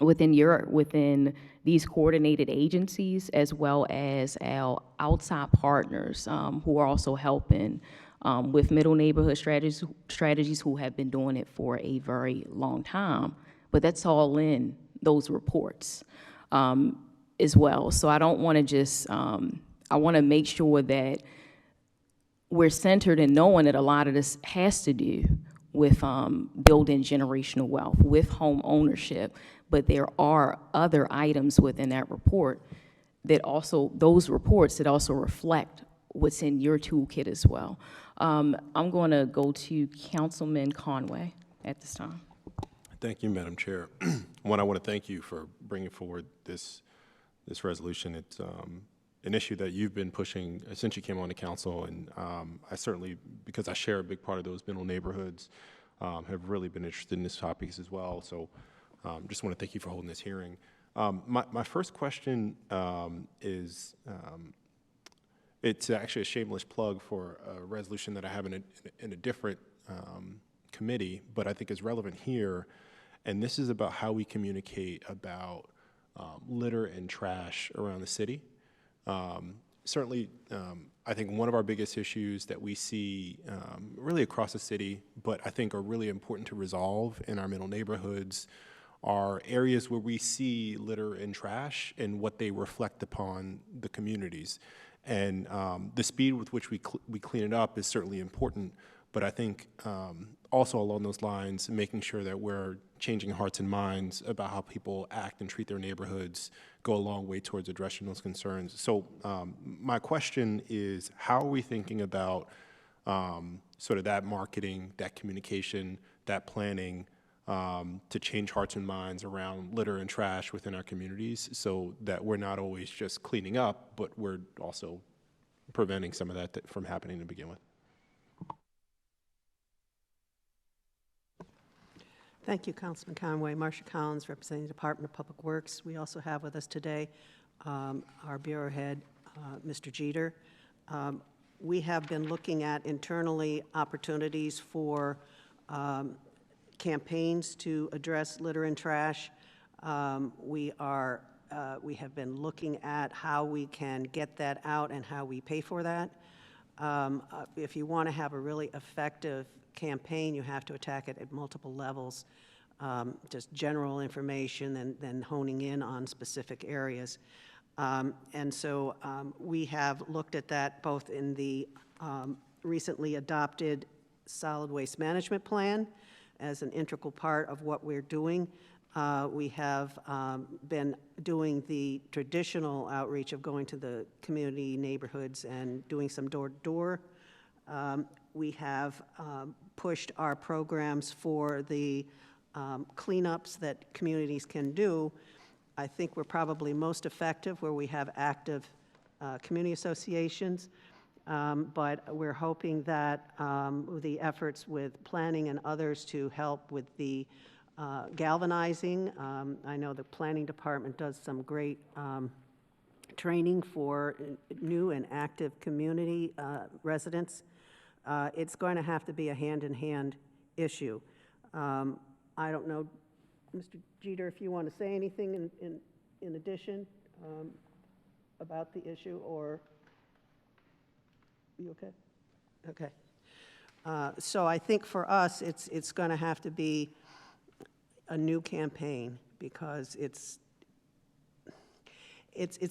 S1: within these coordinated agencies, as well as our outside partners who are also helping with middle neighborhood strategies who have been doing it for a very long time. But that's all in those reports as well. So I don't want to just, I want to make sure that we're centered in knowing that a lot of this has to do with building generational wealth, with home ownership, but there are other items within that report that also, those reports that also reflect what's in your toolkit as well. I'm going to go to Councilman Conway at this time.
S12: Thank you, Madam Chair. One, I want to thank you for bringing forward this resolution. It's an issue that you've been pushing since you came on the council, and I certainly, because I share a big part of those middle neighborhoods, have really been interested in this topic as well. So just want to thank you for holding this hearing. My first question is, it's actually a shameless plug for a resolution that I have in a different committee, but I think is relevant here. And this is about how we communicate about litter and trash around the city. Certainly, I think one of our biggest issues that we see really across the city, but I think are really important to resolve in our middle neighborhoods, are areas where we see litter and trash and what they reflect upon the communities. And the speed with which we clean it up is certainly important, but I think also along those lines, making sure that we're changing hearts and minds about how people act and treat their neighborhoods go a long way towards addressing those concerns. So my question is, how are we thinking about sort of that marketing, that communication, that planning to change hearts and minds around litter and trash within our communities, so that we're not always just cleaning up, but we're also preventing some of that from happening to begin with?
S6: Thank you, Councilman Conway. Marcia Collins, representing the Department of Public Works. We also have with us today our Bureau Head, Mr. Jeter. We have been looking at internally opportunities for campaigns to address litter and trash. We have been looking at how we can get that out and how we pay for that. If you want to have a really effective campaign, you have to attack it at multiple levels, just general information and then honing in on specific areas. And so we have looked at that both in the recently adopted solid waste management plan as an integral part of what we're doing. We have been doing the traditional outreach of going to the community neighborhoods and doing some door-to-door. We have pushed our programs for the cleanups that communities can do. I think we're probably most effective where we have active community associations, but we're hoping that the efforts with planning and others to help with the galvanizing. I know the planning department does some great training for new and active community residents. It's going to have to be a hand-in-hand issue. I don't know, Mr. Jeter, if you want to say anything in addition about the issue, or you okay? Okay. So I think for us, it's going to have to be a new campaign because it's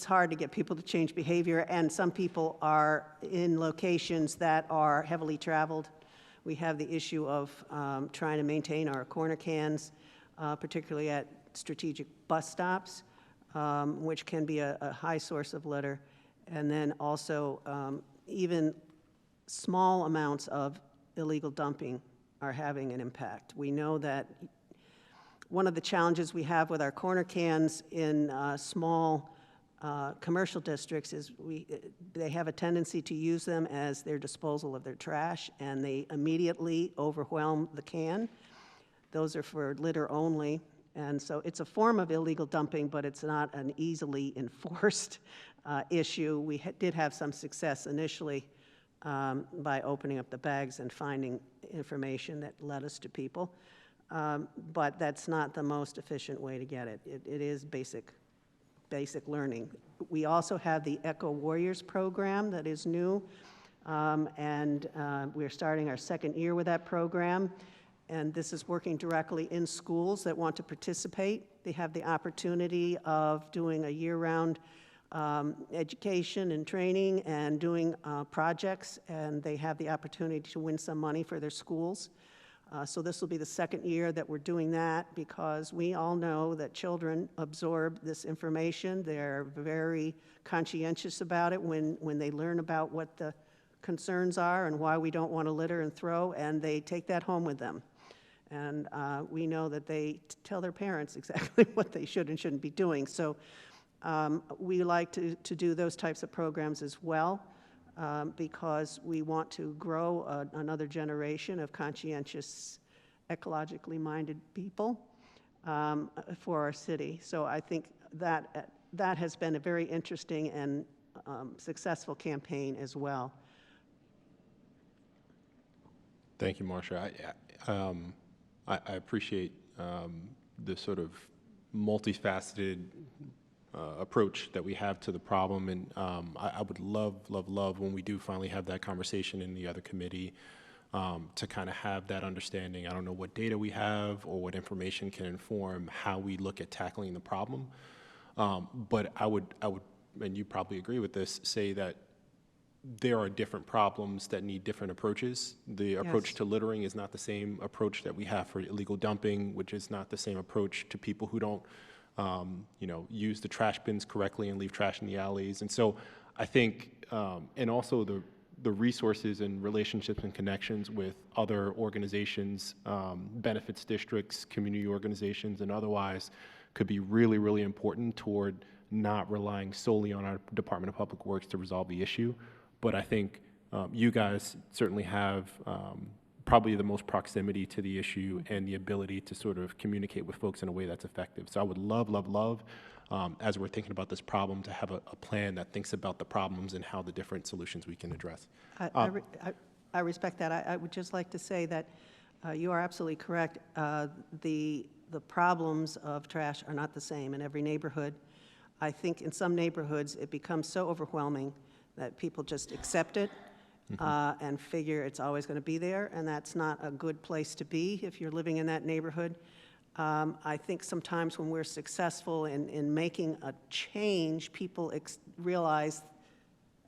S6: hard to get people to change behavior, and some people are in locations that are heavily traveled. We have the issue of trying to maintain our corner cans, particularly at strategic bus stops, which can be a high source of litter. And then also even small amounts of illegal dumping are having an impact. We know that one of the challenges we have with our corner cans in small commercial districts is they have a tendency to use them as their disposal of their trash, and they immediately overwhelm the can. Those are for litter only, and so it's a form of illegal dumping, but it's not an easily enforced issue. We did have some success initially by opening up the bags and finding information that led us to people, but that's not the most efficient way to get it. It is basic learning. We also have the Eco Warriors program that is new, and we're starting our second year with that program, and this is working directly in schools that want to participate. They have the opportunity of doing a year-round education and training and doing projects, and they have the opportunity to win some money for their schools. So this will be the second year that we're doing that, because we all know that children absorb this information. They're very conscientious about it when they learn about what the concerns are and why we don't want to litter and throw, and they take that home with them. And we know that they tell their parents exactly what they should and shouldn't be doing. So we like to do those types of programs as well. Because we want to grow another generation of conscientious, ecologically minded people for our city. So I think that has been a very interesting and successful campaign as well.
S12: Thank you, Marcia. I appreciate the sort of multifaceted approach that we have to the problem, and I would love when we do finally have that conversation in the other committee to kind of have that understanding. I don't know what data we have or what information can inform how we look at tackling the problem, but I would, and you probably agree with this, say that there are different problems that need different approaches. The approach to littering is not the same approach that we have for illegal dumping, which is not the same approach to people who don't use the trash bins correctly and leave trash in the alleys. And so I think, and also the resources and relationships and connections with other organizations, benefits districts, community organizations, and otherwise could be really, really important toward not relying solely on our Department of Public Works to resolve the issue. But I think you guys certainly have probably the most proximity to the issue and the ability to sort of communicate with folks in a way that's effective. So I would love, as we're thinking about this problem, to have a plan that thinks about the problems and how the different solutions we can address.
S6: I respect that. I would just like to say that you are absolutely correct. The problems of trash are not the same in every neighborhood. I think in some neighborhoods it becomes so overwhelming that people just accept it. And figure it's always going to be there, and that's not a good place to be if you're living in that neighborhood. I think sometimes when we're successful in making a change, people realize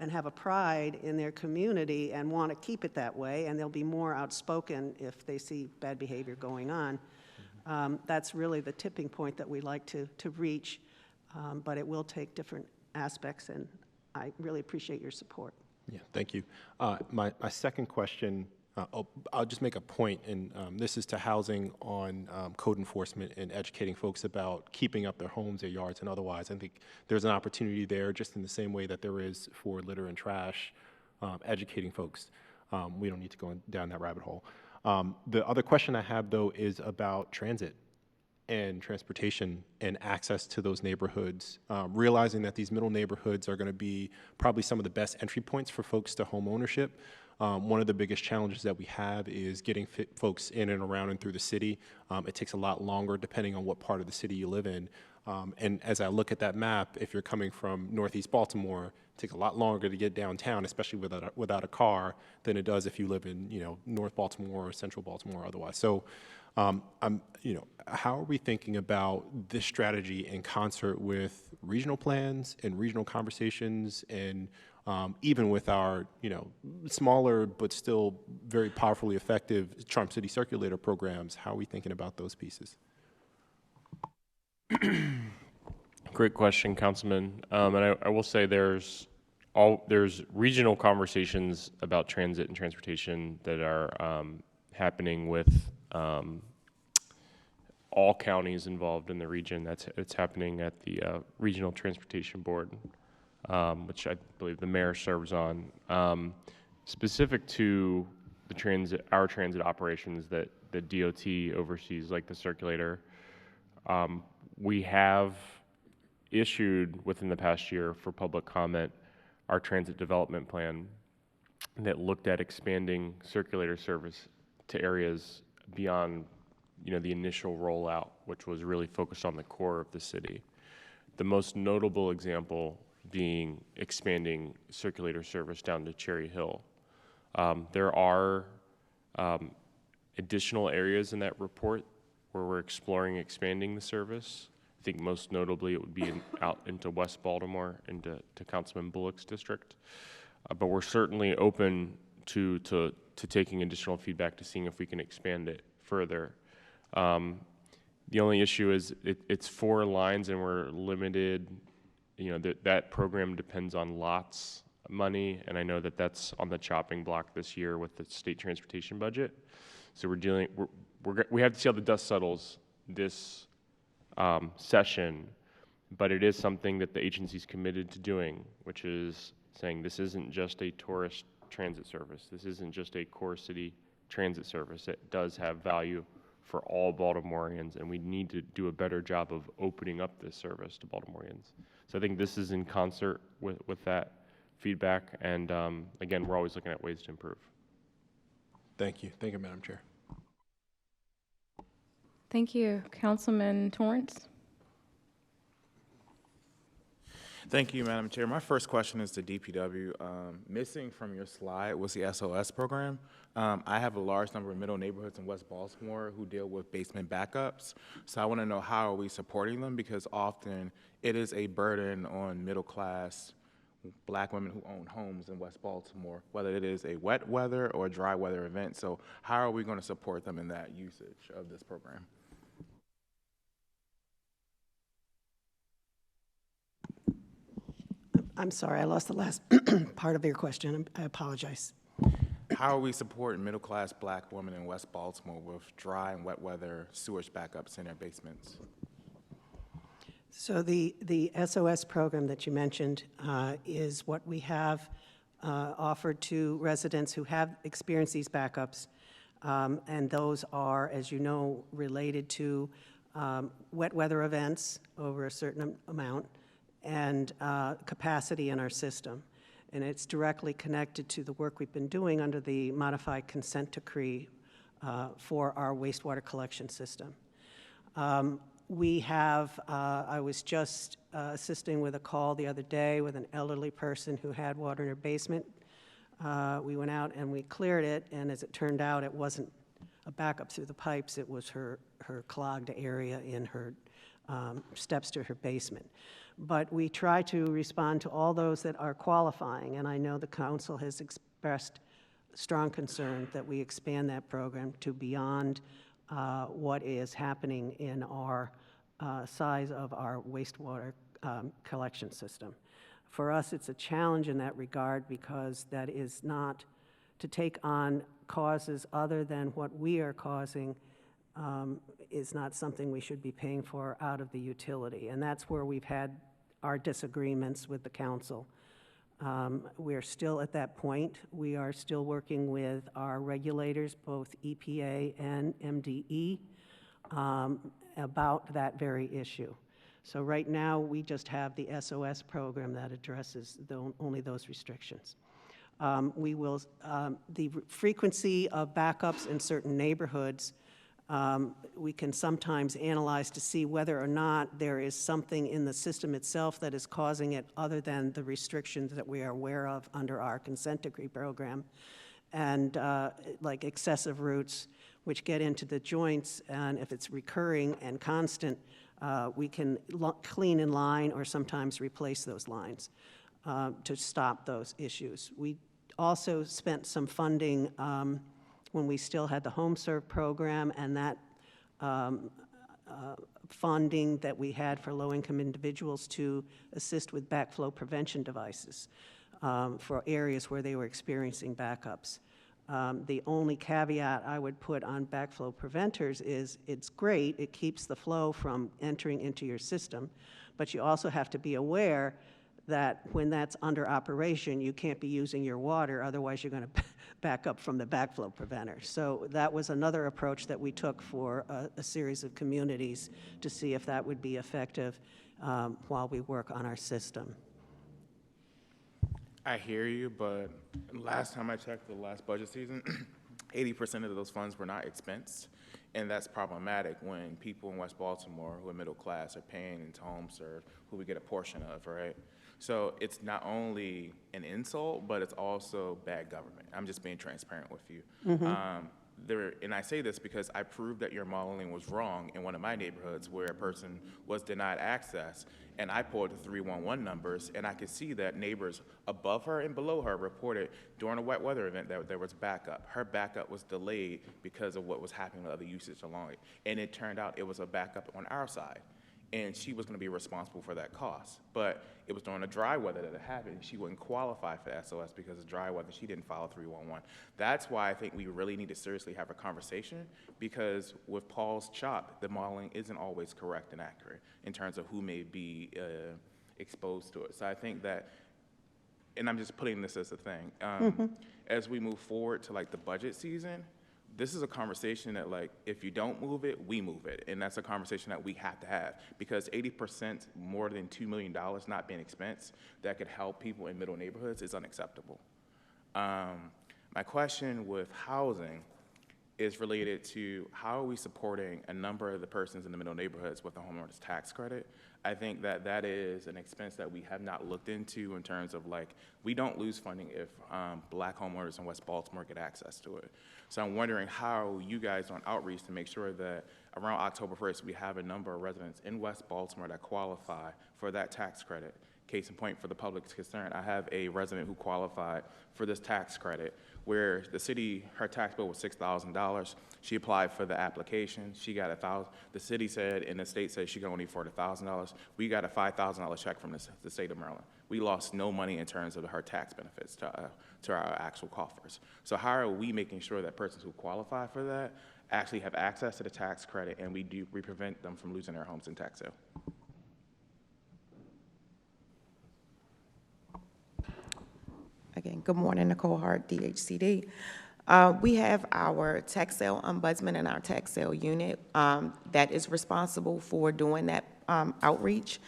S6: and have a pride in their community and want to keep it that way, and they'll be more outspoken if they see bad behavior going on. That's really the tipping point that we like to reach, but it will take different aspects, and I really appreciate your support.
S12: Yeah, thank you. My second question, I'll just make a point, and this is to housing on code enforcement and educating folks about keeping up their homes, their yards, and otherwise. I think there's an opportunity there, just in the same way that there is for litter and trash, educating folks. We don't need to go down that rabbit hole. The other question I have, though, is about transit and transportation and access to those neighborhoods, realizing that these middle neighborhoods are going to be probably some of the best entry points for folks to home ownership. One of the biggest challenges that we have is getting folks in and around and through the city. It takes a lot longer depending on what part of the city you live in. And as I look at that map, if you're coming from Northeast Baltimore, it takes a lot longer to get downtown, especially without a car, than it does if you live in North Baltimore or Central Baltimore or otherwise. So How are we thinking about this strategy in concert with regional plans and regional conversations, and even with our, smaller but still very powerfully effective Charm City Circulator programs? How are we thinking about those pieces?
S11: Great question, Councilman. And I will say there's regional conversations about transit and transportation that are happening with all counties involved in the region. It's happening at the Regional Transportation Board, which I believe the mayor serves on. Specific to our transit operations that the DOT oversees, like the circulator, we have issued within the past year for public comment our transit development plan that looked at expanding circulator service to areas beyond the initial rollout, which was really focused on the core of the city. The most notable example being expanding circulator service down to Cherry Hill. There are additional areas in that report where we're exploring expanding the service. I think most notably it would be out into West Baltimore, into Councilman Bullock's district. But we're certainly open to taking additional feedback to seeing if we can expand it further. The only issue is it's 4 lines and we're limited. That program depends on lots money, and I know that that's on the chopping block this year with the state transportation budget. So we have to see how the dust settles this session, but it is something that the agency's committed to doing, which is saying this isn't just a tourist transit service. This isn't just a core city transit service. It does have value for all Baltimoreans, and we need to do a better job of opening up this service to Baltimoreans. So I think this is in concert with that feedback, and again, we're always looking at ways to improve.
S12: Thank you. Thank you, Madam Chair.
S1: Thank you. Councilman Torrance?
S13: Thank you, Madam Chair. My first question is to DPW. Missing from your slide was the SOS program. I have a large number of middle neighborhoods in West Baltimore who deal with basement backups. So I want to know, how are we supporting them? Because often it is a burden on middle class Black women who own homes in West Baltimore, whether it is a wet weather or a dry weather event. So how are we going to support them in that usage of this program?
S6: I'm sorry, I lost the last part of your question. I apologize.
S13: How are we supporting middle-class Black women in West Baltimore with dry and wet weather sewage backups in their basements?
S6: So the SOS program that you mentioned is what we have offered to residents who have experienced these backups, and those are, as you know, related to wet weather events over a certain amount and capacity in our system. And it's directly connected to the work we've been doing under the modified consent decree for our wastewater collection system. We have, I was just assisting with a call the other day with an elderly person who had water in her basement. We went out and we cleared it, and as it turned out, it wasn't a backup through the pipes, it was her clogged area in her steps to her basement. But we try to respond to all those that are qualifying, and I know the council has expressed strong concern that we expand that program to beyond what is happening in our size of our wastewater collection system. For us, it's a challenge in that regard because that is not to take on causes other than what we are causing is not something we should be paying for out of the utility. And that's where we've had our disagreements with the council. We're still at that point. We are still working with our regulators, both EPA and MDE, about that very issue. So right now, we just have the SOS program that addresses only those restrictions. The frequency of backups in certain neighborhoods, we can sometimes analyze to see whether or not there is something in the system itself that is causing it other than the restrictions that we are aware of under our consent decree program. And like excessive routes, which get into the joints, and if it's recurring and constant, we can clean in line or sometimes replace those lines to stop those issues. We also spent some funding when we still had the Home Serve program, and that funding that we had for low-income individuals to assist with backflow prevention devices for areas where they were experiencing backups. The only caveat I would put on backflow preventers is it's great, it keeps the flow from entering into your system, but you also have to be aware that when that's under operation, you can't be using your water, otherwise you're going to back up from the backflow preventer. So that was another approach that we took for a series of communities to see if that would be effective while we work on our system.
S13: I hear you, but last time I checked the last budget season, 80% of those funds were not expensed, and that's problematic when people in West Baltimore who are middle class are paying into Home Serve, who we get a portion of, right? So it's not only an insult, but it's also bad government. I'm just being transparent with you. And I say this because I proved that your modeling was wrong in one of my neighborhoods where a person was denied access, and I pulled the 311 numbers, and I could see that neighbors above her and below her reported during a wet weather event that there was backup. Her backup was delayed because of what was happening with other usage along it, and it turned out it was a backup on our side, and she was going to be responsible for that cost. But it was during the dry weather that it happened. She wouldn't qualify for SOS because of dry weather. She didn't file 311. That's why I think we really need to seriously have a conversation, because with Paul's CHOP, the modeling isn't always correct and accurate in terms of who may be exposed to it. So I think that, and I'm just putting this as a thing, as we move forward to like the budget season, this is a conversation that, like, if you don't move it, we move it. And that's a conversation that we have to have, because 80% more than $2 million not being expensed that could help people in middle neighborhoods is unacceptable. My question with housing is related to how are we supporting a number of the persons in the middle neighborhoods with the homeowners tax credit. I think that that is an expense that we have not looked into in terms of, like, we don't lose funding if black homeowners in West Baltimore get access to it. So I'm wondering how you guys on outreach to make sure that around October 1st, we have a number of residents in West Baltimore that qualify for that tax credit. Case in point, for the public's concern, I have a resident who qualified for this tax credit, where the city, her tax bill was $6,000. She applied for the application. She got $1,000. The city said, and the state said she could only afford $1,000. We got a $5,000 check from the state of Maryland. We lost no money in terms of her tax benefits to our actual coffers. So how are we making sure that persons who qualify for that actually have access to the tax credit, and we prevent them from losing their homes in tax sale?
S10: Again, good morning, Nicole Hart, DHCD. We have our tax sale ombudsman and our tax sale unit that is responsible for doing that outreach.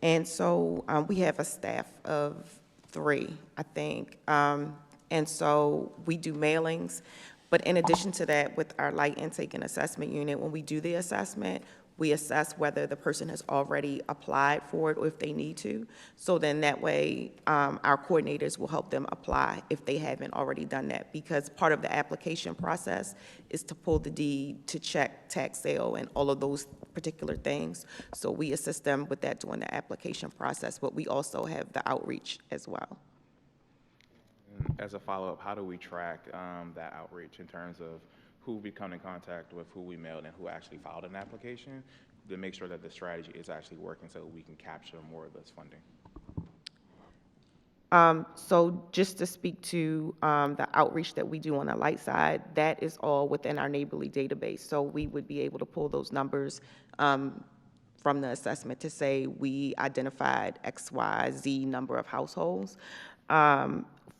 S10: And so we have a staff of 3, I think. And so we do mailings. But in addition to that, with our light intake and assessment unit, when we do the assessment, we assess whether the person has already applied for it or if they need to. So then that way, our coordinators will help them apply if they haven't already done that, because part of the application process is to pull the deed, to check tax sale and all of those particular things. So we assist them with that during the application process, but we also have the outreach as well.
S13: As a follow-up, how do we track that outreach in terms of who we come in contact with, who we mailed, and who actually filed an application, to make sure that the strategy is actually working so we can capture more of this funding?
S10: So just to speak to the outreach that we do on the light side, that is all within our neighborly database. So we would be able to pull those numbers from the assessment to say we identified X, Y, Z number of households.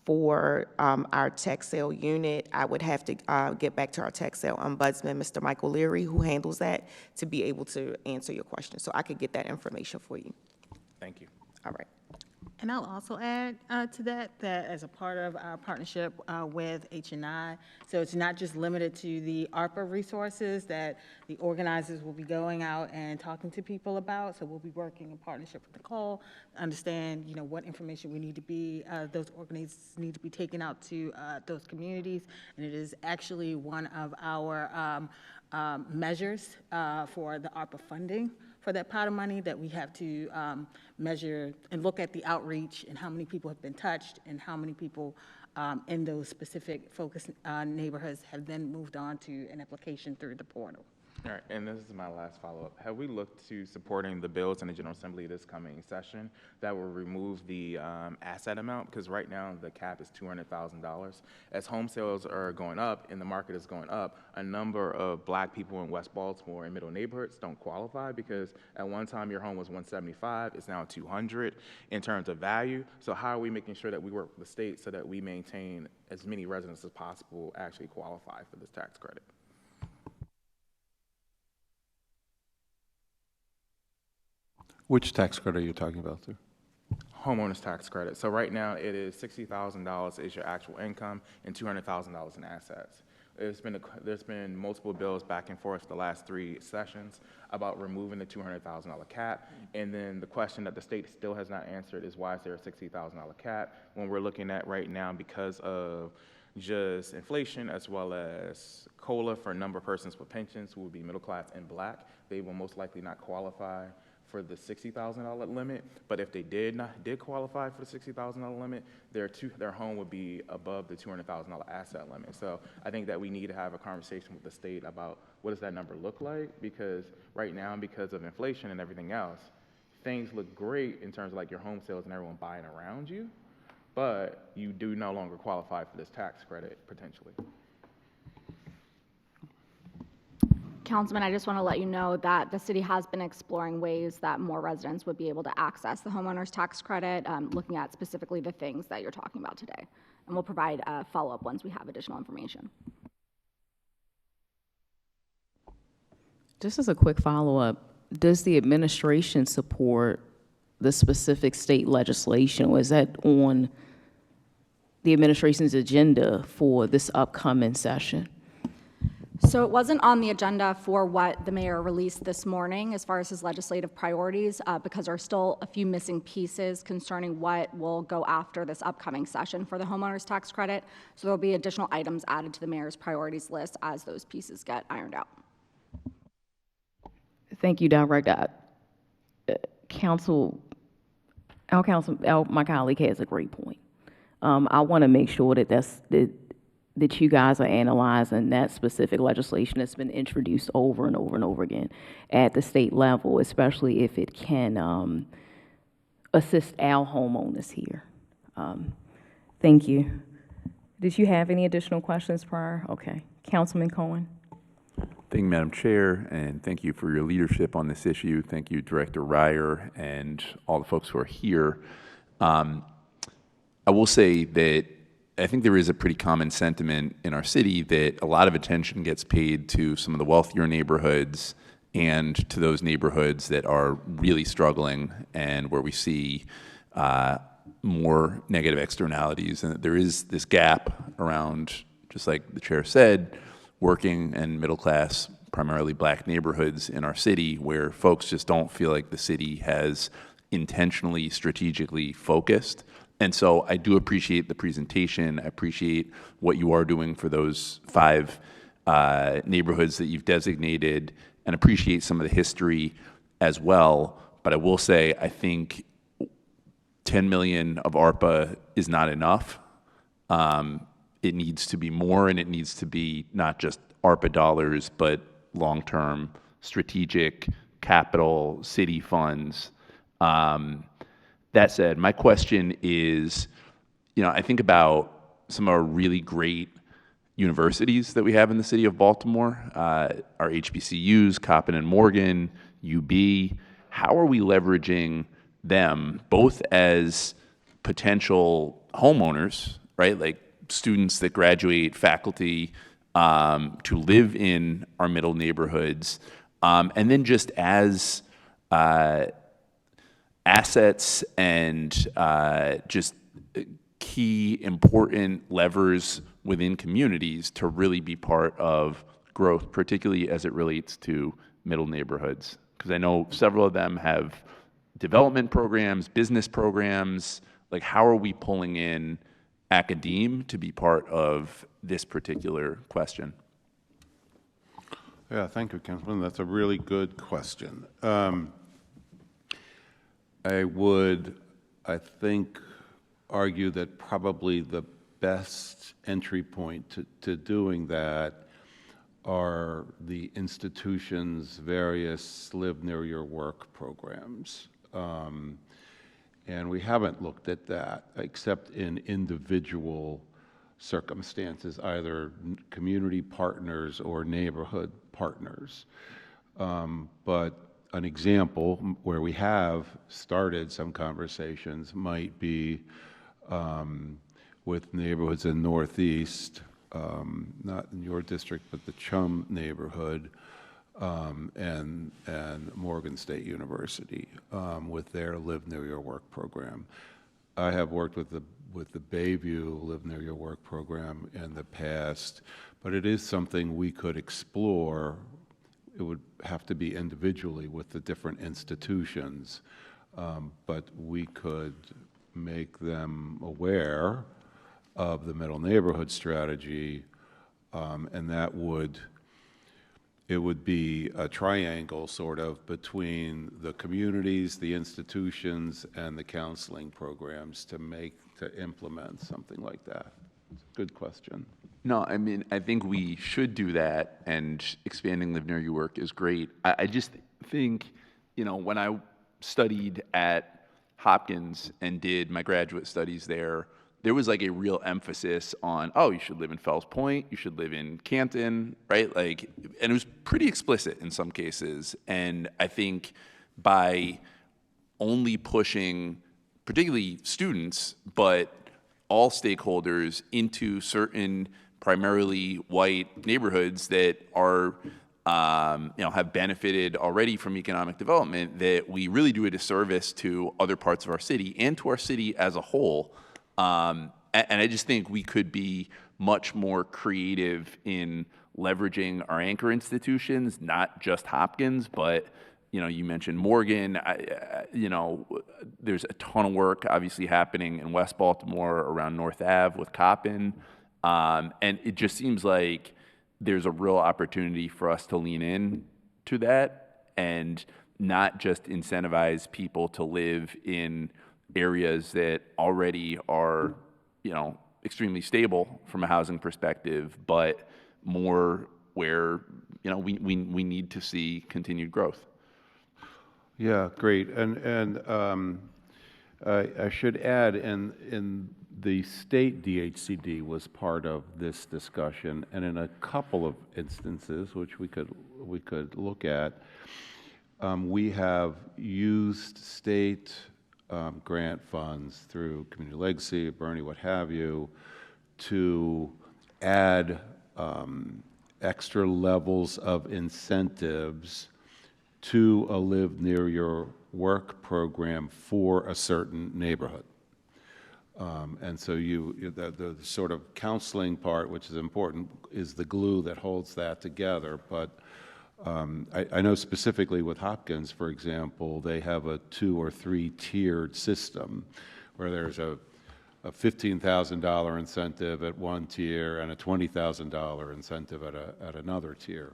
S10: For our tax sale unit, I would have to get back to our tax sale ombudsman, Mr. Michael Leary, who handles that, to be able to answer your question. So I could get that information for you.
S13: Thank you.
S10: All right.
S5: And I'll also add to that as a part of our partnership with H&I, so it's not just limited to the ARPA resources that the organizers will be going out and talking to people about. So we'll be working in partnership with Nicole, understand, what information we need to be, those organizers need to be taken out to those communities. And it is actually one of our measures for the ARPA funding for that pot of money, that we have to measure and look at the outreach and how many people have been touched and how many people in those specific focus neighborhoods have then moved on to an application through the portal.
S13: All right, and this is my last follow-up. Have we looked to supporting the bills in the General Assembly this coming session that will remove the asset amount? Because right now, the cap is $200,000. As home sales are going up and the market is going up, a number of black people in West Baltimore and middle neighborhoods don't qualify because at one time your home was $175, it's now $200 in terms of value. So how are we making sure that we work with the state so that we maintain as many residents as possible actually qualify for this tax credit?
S2: Which tax credit are you talking about, sir?
S13: Homeowners tax credit. So right now it is $60,000 is your actual income and $200,000 in assets. There's been multiple bills back and forth the last 3 sessions about removing the $200,000 cap. And then the question that the state still has not answered is why is there a $60,000 cap when we're looking at right now because of just inflation as well as COLA for a number of persons with pensions who will be middle class and black. They will most likely not qualify for the $60,000 limit, but if they did qualify for the $60,000 limit, their home would be above the $200,000 asset limit. So I think that we need to have a conversation with the state about what does that number look like, because right now, because of inflation and everything else, things look great in terms of like your home sales and everyone buying around you, but you do no longer qualify for this tax credit potentially.
S8: Councilman, I just want to let you know that the city has been exploring ways that more residents would be able to access the homeowner's tax credit, looking at specifically the things that you're talking about today. And we'll provide a follow-up once we have additional information.
S1: Just as a quick follow-up, does the administration support the specific state legislation, or is that on the administration's agenda for this upcoming session?
S8: So it wasn't on the agenda for what the mayor released this morning as far as his legislative priorities, because there are still a few missing pieces concerning what will go after this upcoming session for the homeowners tax credit. So there'll be additional items added to the mayor's priorities list as those pieces get ironed out.
S1: Thank you, Director. My colleague has a great point. I want to make sure that you guys are analyzing that specific legislation that's been introduced over and over and over again at the state level, especially if it can assist our homeowners here. Thank you. Did you have any additional questions prior? Okay. Councilman Cohen.
S14: Thank you, Madam Chair, and thank you for your leadership on this issue. Thank you, Director Ryer, and all the folks who are here. I will say that I think there is a pretty common sentiment in our city that a lot of attention gets paid to some of the wealthier neighborhoods and to those neighborhoods that are really struggling and where we see more negative externalities. And there is this gap around, just like the chair said, working and middle class, primarily black neighborhoods in our city where folks just don't feel like the city has intentionally, strategically focused. And so I do appreciate the presentation. I appreciate what you are doing for those 5 neighborhoods that you've designated, and appreciate some of the history as well. But I will say, I think 10 million of ARPA is not enough. It needs to be more, and it needs to be not just ARPA dollars, but long-term strategic capital city funds. That said, my question is, I think about some of our really great universities that we have in the city of Baltimore, our HBCUs, Coppin and Morgan, UB. How are we leveraging them both as potential homeowners, right? Like students that graduate, faculty, to live in our middle neighborhoods, and then just as assets and just key important levers within communities to really be part of growth, particularly as it relates to middle neighborhoods. Because I know several of them have development programs, business programs. Like, how are we pulling in academe to be part of this particular question?
S2: Yeah, thank you, Councilman. That's a really good question. I would, I think, argue that probably the best entry point to doing that are the institution's various Live Near Your Work programs. And we haven't looked at that except in individual circumstances, either community partners or neighborhood partners. But an example where we have started some conversations might be with neighborhoods in Northeast, not in your district, but the Chum neighborhood, and Morgan State University with their Live Near Your Work program. I have worked with the Bayview Live Near Your Work program in the past, but it is something we could explore. It would have to be individually with the different institutions, but we could make them aware of the middle neighborhood strategy, and that it would be a triangle sort of between the communities, the institutions, and the counseling programs to implement something like that. Good question.
S14: No, I mean, I think we should do that, and expanding Live Near Your Work is great. I just think, when I studied at Hopkins and did my graduate studies there, there was like a real emphasis on, you should live in Fells Point, you should live in Canton, right? And it was pretty explicit in some cases. And I think by only pushing, particularly students, but all stakeholders into certain primarily white neighborhoods that are, have benefited already from economic development, that we really do a disservice to other parts of our city and to our city as a whole. And I just think we could be much more creative in leveraging our anchor institutions, not just Hopkins, but you mentioned Morgan. There's a ton of work obviously happening in West Baltimore around North Ave with Coppin. And it just seems like there's a real opportunity for us to lean in to that and not just incentivize people to live in areas that already are, extremely stable from a housing perspective, but more where, we need to see continued growth.
S2: Yeah, great. And I should add, in the state DHCD was part of this discussion, and in a couple of instances, which we could look at, we have used state grant funds through Community Legacy, Bernie, what have you, to add extra levels of incentives to a Live Near Your Work program for a certain neighborhood. And so the sort of counseling part, which is important, is the glue that holds that together. But I know specifically with Hopkins, for example, they have a 2 or 3 tiered system where there's a $15,000 incentive at one tier and a $20,000 incentive at another tier.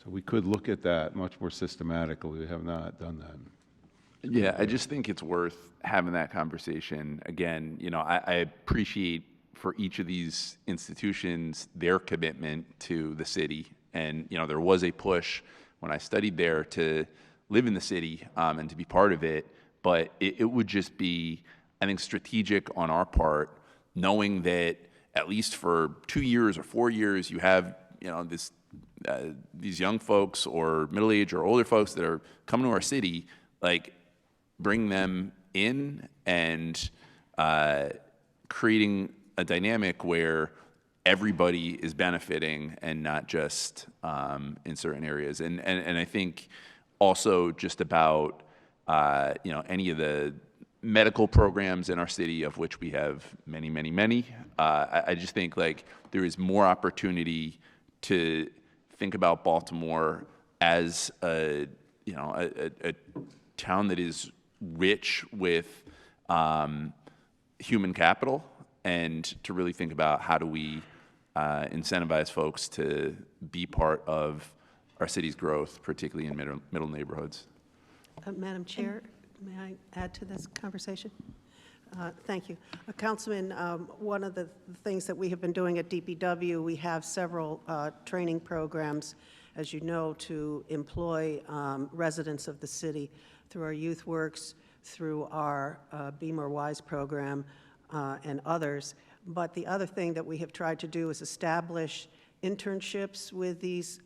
S2: So we could look at that much more systematically. We have not done that.
S14: Yeah, I just think it's worth having that conversation. Again, I appreciate for each of these institutions their commitment to the city. And, there was a push when I studied there to live in the city and to be part of it. But it would just be, I think, strategic on our part, knowing that at least for 2 years or 4 years, you have, these young folks or middle-aged or older folks that are coming to our city, bring them in and creating a dynamic where everybody is benefiting and not just in certain areas. And I think also just about any of the medical programs in our city, of which we have many, many, many. I just think like there is more opportunity to think about Baltimore as a town that is rich with human capital, and to really think about how do we incentivize folks to be part of our city's growth, particularly in middle neighborhoods.
S6: Madam Chair, may I add to this conversation? Thank you. Councilman, one of the things that we have been doing at DPW, we have several training programs, as you know, to employ residents of the city through our Youth Works, through our Be More Wise program, and others. But the other thing that we have tried to do is establish internships with these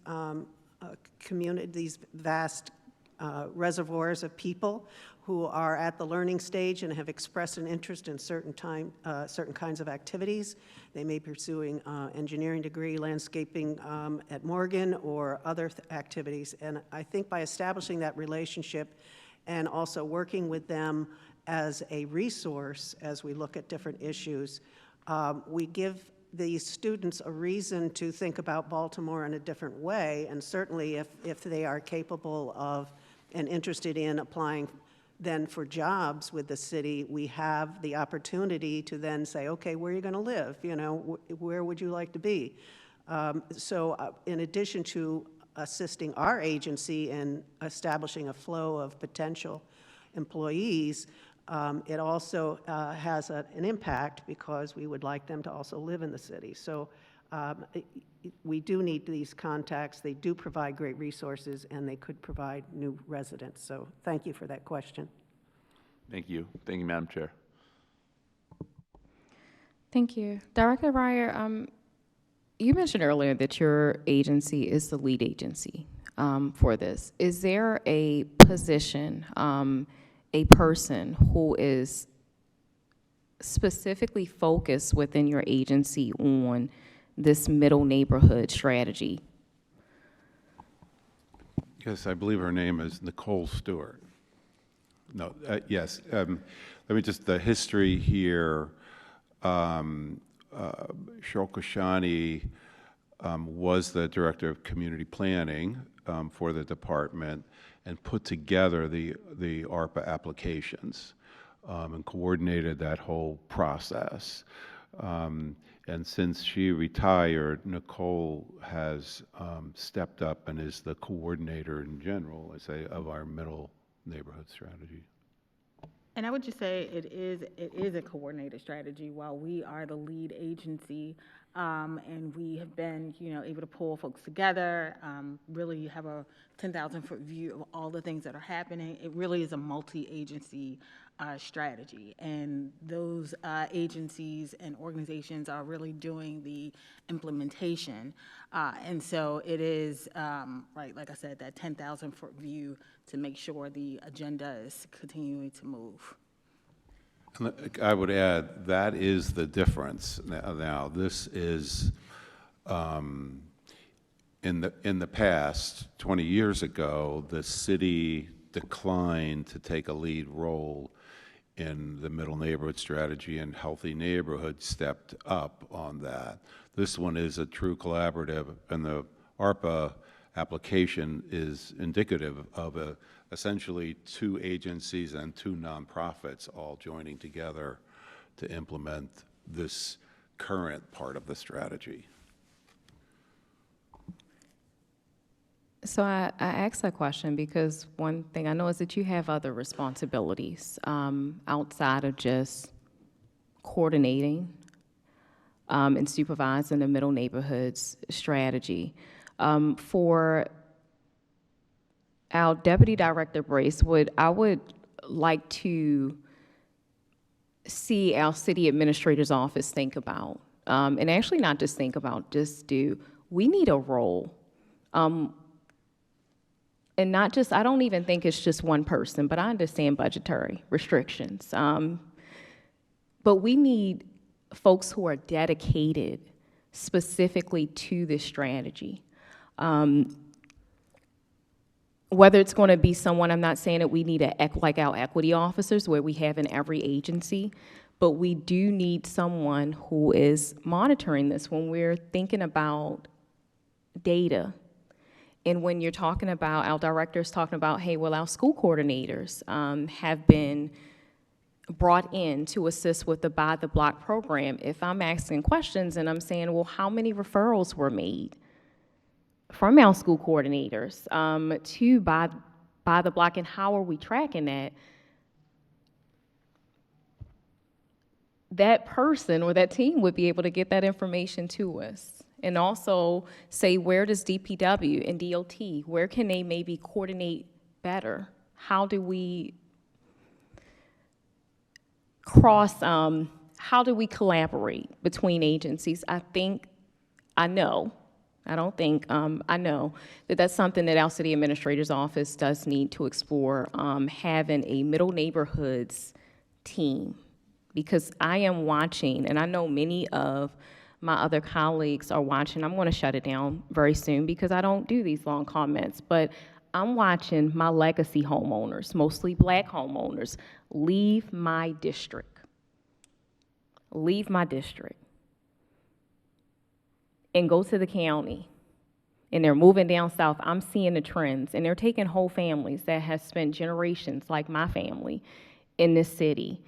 S6: these vast reservoirs of people who are at the learning stage and have expressed an interest in certain kinds of activities. They may be pursuing engineering degree, landscaping at Morgan, or other activities. And I think by establishing that relationship and also working with them as a resource as we look at different issues, we give these students a reason to think about Baltimore in a different way, and certainly if they are capable of and interested in applying then for jobs with the city, we have the opportunity to then say, okay, where are you going to live? You know, where would you like to be? So in addition to assisting our agency in establishing a flow of potential employees, it also has an impact because we would like them to also live in the city. So we do need these contacts. They do provide great resources, and they could provide new residents. So thank you for that question.
S14: Thank you. Thank you, Madam Chair.
S1: Thank you. Director Ryer, you mentioned earlier that your agency is the lead agency for this. Is there a position, a person who is specifically focused within your agency on this middle neighborhood strategy?
S2: Yes, I believe her name is Nicole Stewart. No, yes. Let me just, the history here. Cheryl Kashani was the director of community planning for the department and put together the ARPA applications and coordinated that whole process. And since she retired, Nicole has stepped up and is the coordinator in general, I say, of our middle neighborhood strategy.
S5: And I would just say it is a coordinated strategy. While we are the lead agency, and we have been, able to pull folks together, really have a 10,000-foot view of all the things that are happening. It really is a multi-agency strategy, and those agencies and organizations are really doing the implementation. And so it is, right, like I said, that 10,000-foot view to make sure the agenda is continuing to move.
S2: I would add, that is the difference now. This is, in the past, 20 years ago, the city declined to take a lead role in the middle neighborhood strategy, and Healthy Neighborhood stepped up on that. This one is a true collaborative, and the ARPA application is indicative of essentially two agencies and two nonprofits all joining together to implement this current part of the strategy.
S1: So I asked that question because one thing I know is that you have other responsibilities outside of just coordinating and supervising the middle neighborhoods strategy. For our Deputy Director Brace, I would like to see our city administrator's office think about, and actually not just think about, just do, we need a role. And not just, I don't even think it's just one person, but I understand budgetary restrictions. But we need folks who are dedicated specifically to this strategy. whether it's going to be someone, I'm not saying that we need like our equity officers where we have in every agency, but we do need someone who is monitoring this when we're thinking about data. And when you're talking about, our directors talking about, hey, well, our school coordinators have been brought in to assist with the By the Block program. If I'm asking questions and I'm saying, well, how many referrals were made from our school coordinators to By the Block, and how are we tracking that? That person or that team would be able to get that information to us. And also say, where does DPW and DOT, where can they maybe coordinate better? How do we how do we collaborate between agencies? I know that that's something that our city administrator's office does need to explore, having a middle neighborhoods team. Because I am watching, and I know many of my other colleagues are watching. I'm going to shut it down very soon because I don't do these long comments, but I'm watching my legacy homeowners, mostly black homeowners, leave my district. Leave my district and go to the county, and they're moving down south. I'm seeing the trends, and they're taking whole families that have spent generations, like my family, in this city.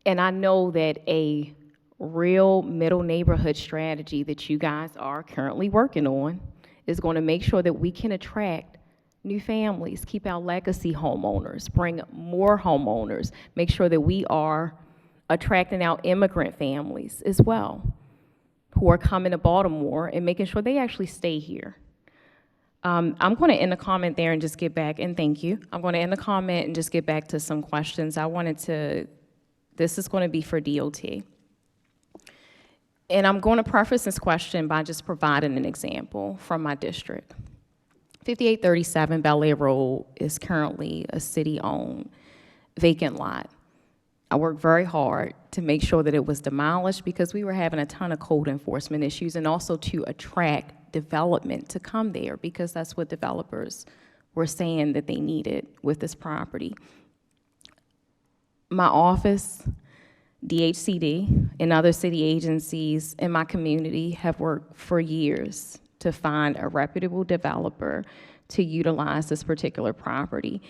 S1: And I know that a real middle neighborhood strategy that you guys are currently working on is going to make sure that we can attract new families, keep our legacy homeowners, bring more homeowners, make sure that we are attracting our immigrant families as well, who are coming to Baltimore, and making sure they actually stay here. I'm going to end the comment there and just get back, and thank you. I'm going to end the comment and just get back to some questions. This is going to be for DOT. And I'm going to preface this question by just providing an example from my district. 5837 Bel Air Road is currently a city-owned vacant lot. I worked very hard to make sure that it was demolished because we were having a ton of code enforcement issues, and also to attract development to come there because that's what developers were saying that they needed with this property. My office, DHCD, and other city agencies in my community have worked for years to find a reputable developer to utilize this particular property.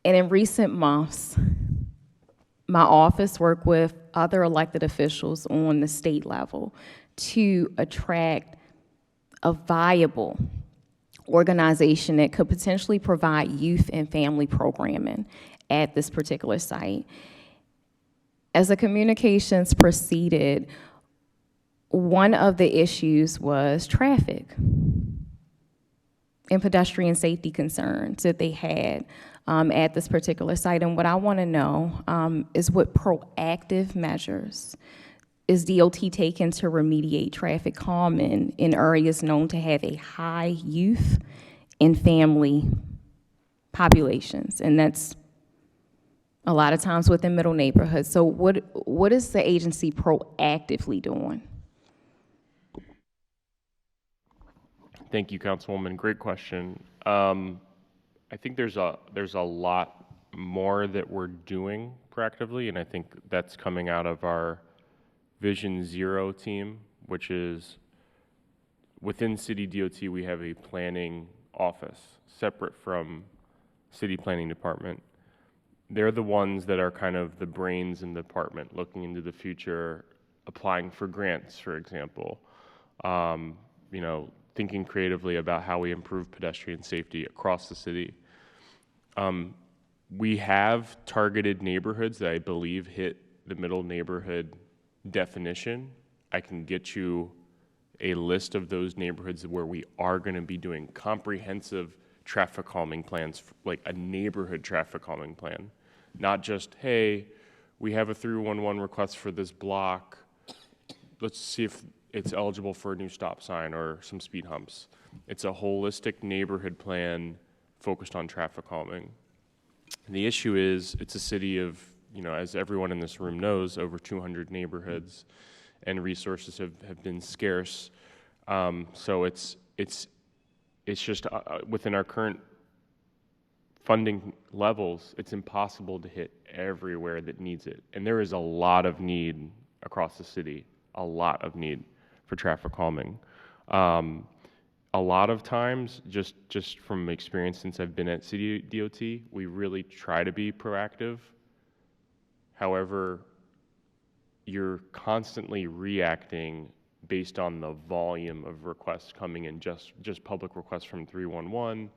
S1: And in recent months, my office worked with other elected officials on the state level to attract a viable organization that could potentially provide youth and family programming at this particular site. As the communications proceeded, one of the issues was traffic and pedestrian safety concerns that they had at this particular site. And what I want to know is what proactive measures is DOT taking to remediate traffic calming in areas known to have a high youth and family populations, and that's a lot of times within middle neighborhoods. So what is the agency proactively doing?
S11: Thank you, Councilwoman. Great question. I think there's a lot more that we're doing proactively, and I think that's coming out of our Vision Zero team, which is within City DOT. We have a planning office separate from City Planning Department. They're the ones that are kind of the brains in the department, looking into the future, applying for grants, for example. Thinking creatively about how we improve pedestrian safety across the city. We have targeted neighborhoods that I believe hit the middle neighborhood definition. I can get you a list of those neighborhoods where we are going to be doing comprehensive traffic calming plans, like a neighborhood traffic calming plan. Not just, hey, we have a 311 request for this block. Let's see if it's eligible for a new stop sign or some speed humps. It's a holistic neighborhood plan focused on traffic calming. And the issue is, it's a city of, as everyone in this room knows, over 200 neighborhoods, and resources have been scarce. So it's it's just within our current funding levels, it's impossible to hit everywhere that needs it. And there is a lot of need across the city, a lot of need for traffic calming. A lot of times, just from experience since I've been at City DOT, we really try to be proactive. However, you're constantly reacting based on the volume of requests coming in, just public requests from 311,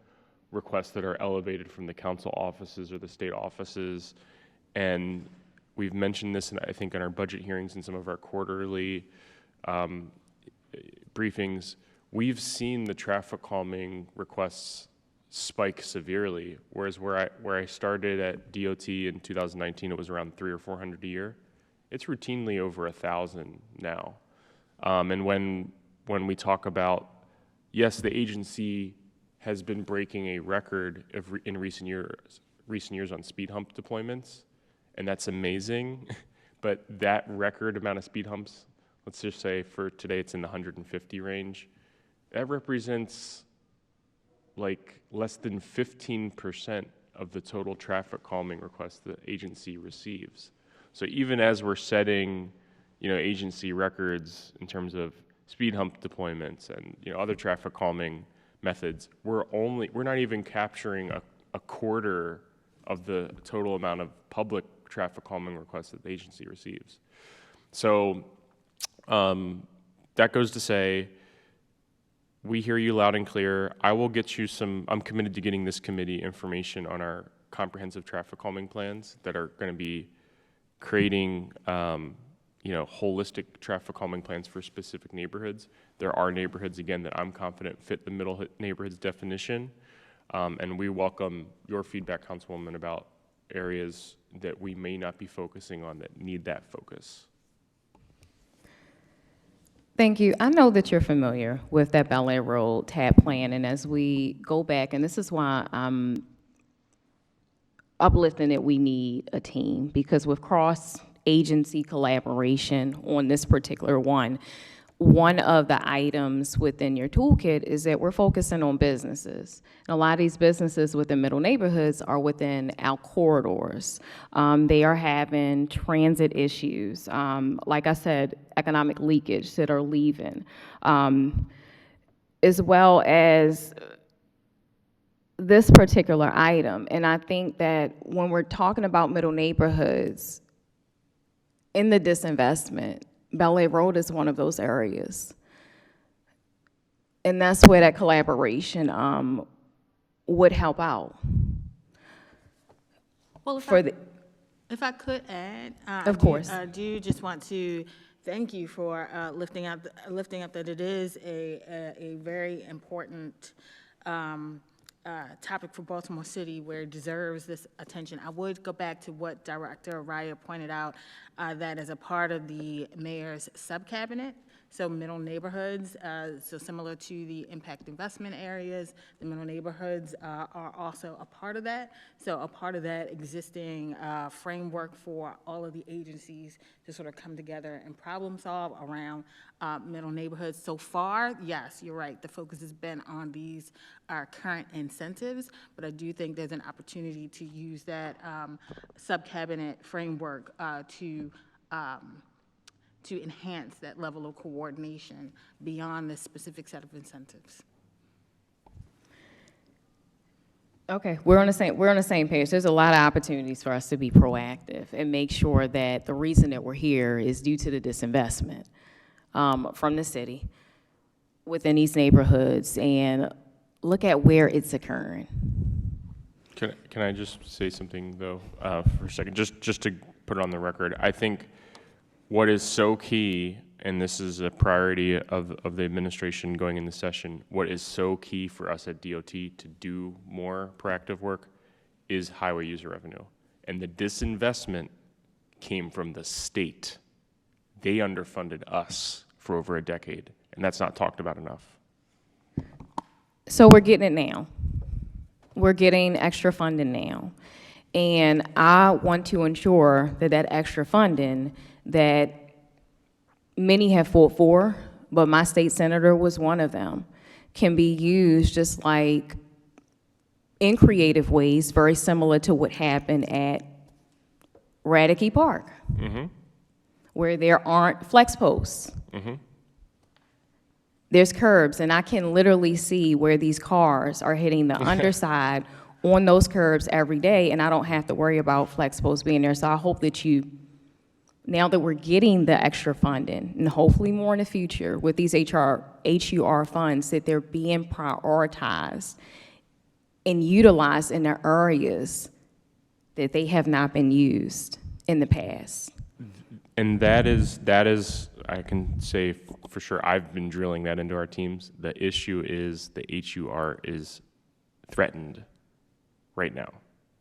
S11: requests that are elevated from the council offices or the state offices. And we've mentioned this, I think, in our budget hearings and some of our quarterly briefings. We've seen the traffic calming requests spike severely, whereas where I started at DOT in 2019, it was around 300 or 400 a year. It's routinely over 1,000 now. And when we talk about, yes, the agency has been breaking a record in recent years on speed hump deployments, and that's amazing. But that record amount of speed humps, let's just say for today it's in the 150 range. That represents like less than 15% of the total traffic calming requests the agency receives. So even as we're setting, agency records in terms of speed hump deployments and other traffic calming methods, we're not even capturing a quarter of the total amount of public traffic calming requests that the agency receives. So that goes to say, we hear you loud and clear. I will get you I'm committed to getting this committee information on our comprehensive traffic calming plans that are going to be creating, holistic traffic calming plans for specific neighborhoods. There are neighborhoods, again, that I'm confident fit the middle neighborhoods definition. And we welcome your feedback, Councilwoman, about areas that we may not be focusing on that need that focus.
S1: Thank you. I know that you're familiar with that Bel Air Road TAP plan, and as we go back, and this is why I'm uplifting that we need a team, because with cross-agency collaboration on this particular one of the items within your toolkit is that we're focusing on businesses. And a lot of these businesses within middle neighborhoods are within our corridors. They are having transit issues, like I said, economic leakage that are leaving, as well as this particular item. And I think that when we're talking about middle neighborhoods, in the disinvestment, Bel Air Road is one of those areas. And that's where that collaboration would help out.
S5: Well, if I could add,
S1: Of course.
S5: I do just want to thank you for lifting up that it is a very important topic for Baltimore City where it deserves this attention. I would go back to what Director Araya pointed out, that as a part of the mayor's sub-cabinet, so middle neighborhoods, so similar to the impact investment areas, the middle neighborhoods are also a part of that. So a part of that existing framework for all of the agencies to sort of come together and problem solve around middle neighborhoods. So far, yes, you're right, the focus has been on these current incentives, but I do think there's an opportunity to use that sub-cabinet framework to enhance that level of coordination beyond this specific set of incentives.
S1: Okay, we're on the same page. There's a lot of opportunities for us to be proactive and make sure that the reason that we're here is due to the disinvestment from the city within these neighborhoods, and look at where it's occurring.
S11: Can I just say something though for a second, just to put it on the record? I think what is so key, and this is a priority of the administration going into session, what is so key for us at DOT to do more proactive work is highway user revenue. And the disinvestment came from the state. They underfunded us for over a decade, and that's not talked about enough.
S1: So we're getting it now. We're getting extra funding now. And I want to ensure that that extra funding that many have fought for, but my state senator was one of them, can be used just like in creative ways, very similar to what happened at Radke Park, where there aren't flex posts. There's curbs, and I can literally see where these cars are hitting the underside on those curbs every day, and I don't have to worry about flex posts being there. So I hope that you, now that we're getting the extra funding, and hopefully more in the future with these HUR funds, that they're being prioritized and utilized in the areas that they have not been used in the past.
S11: And that is, I can say for sure, I've been drilling that into our teams. The issue is the HUR is threatened right now.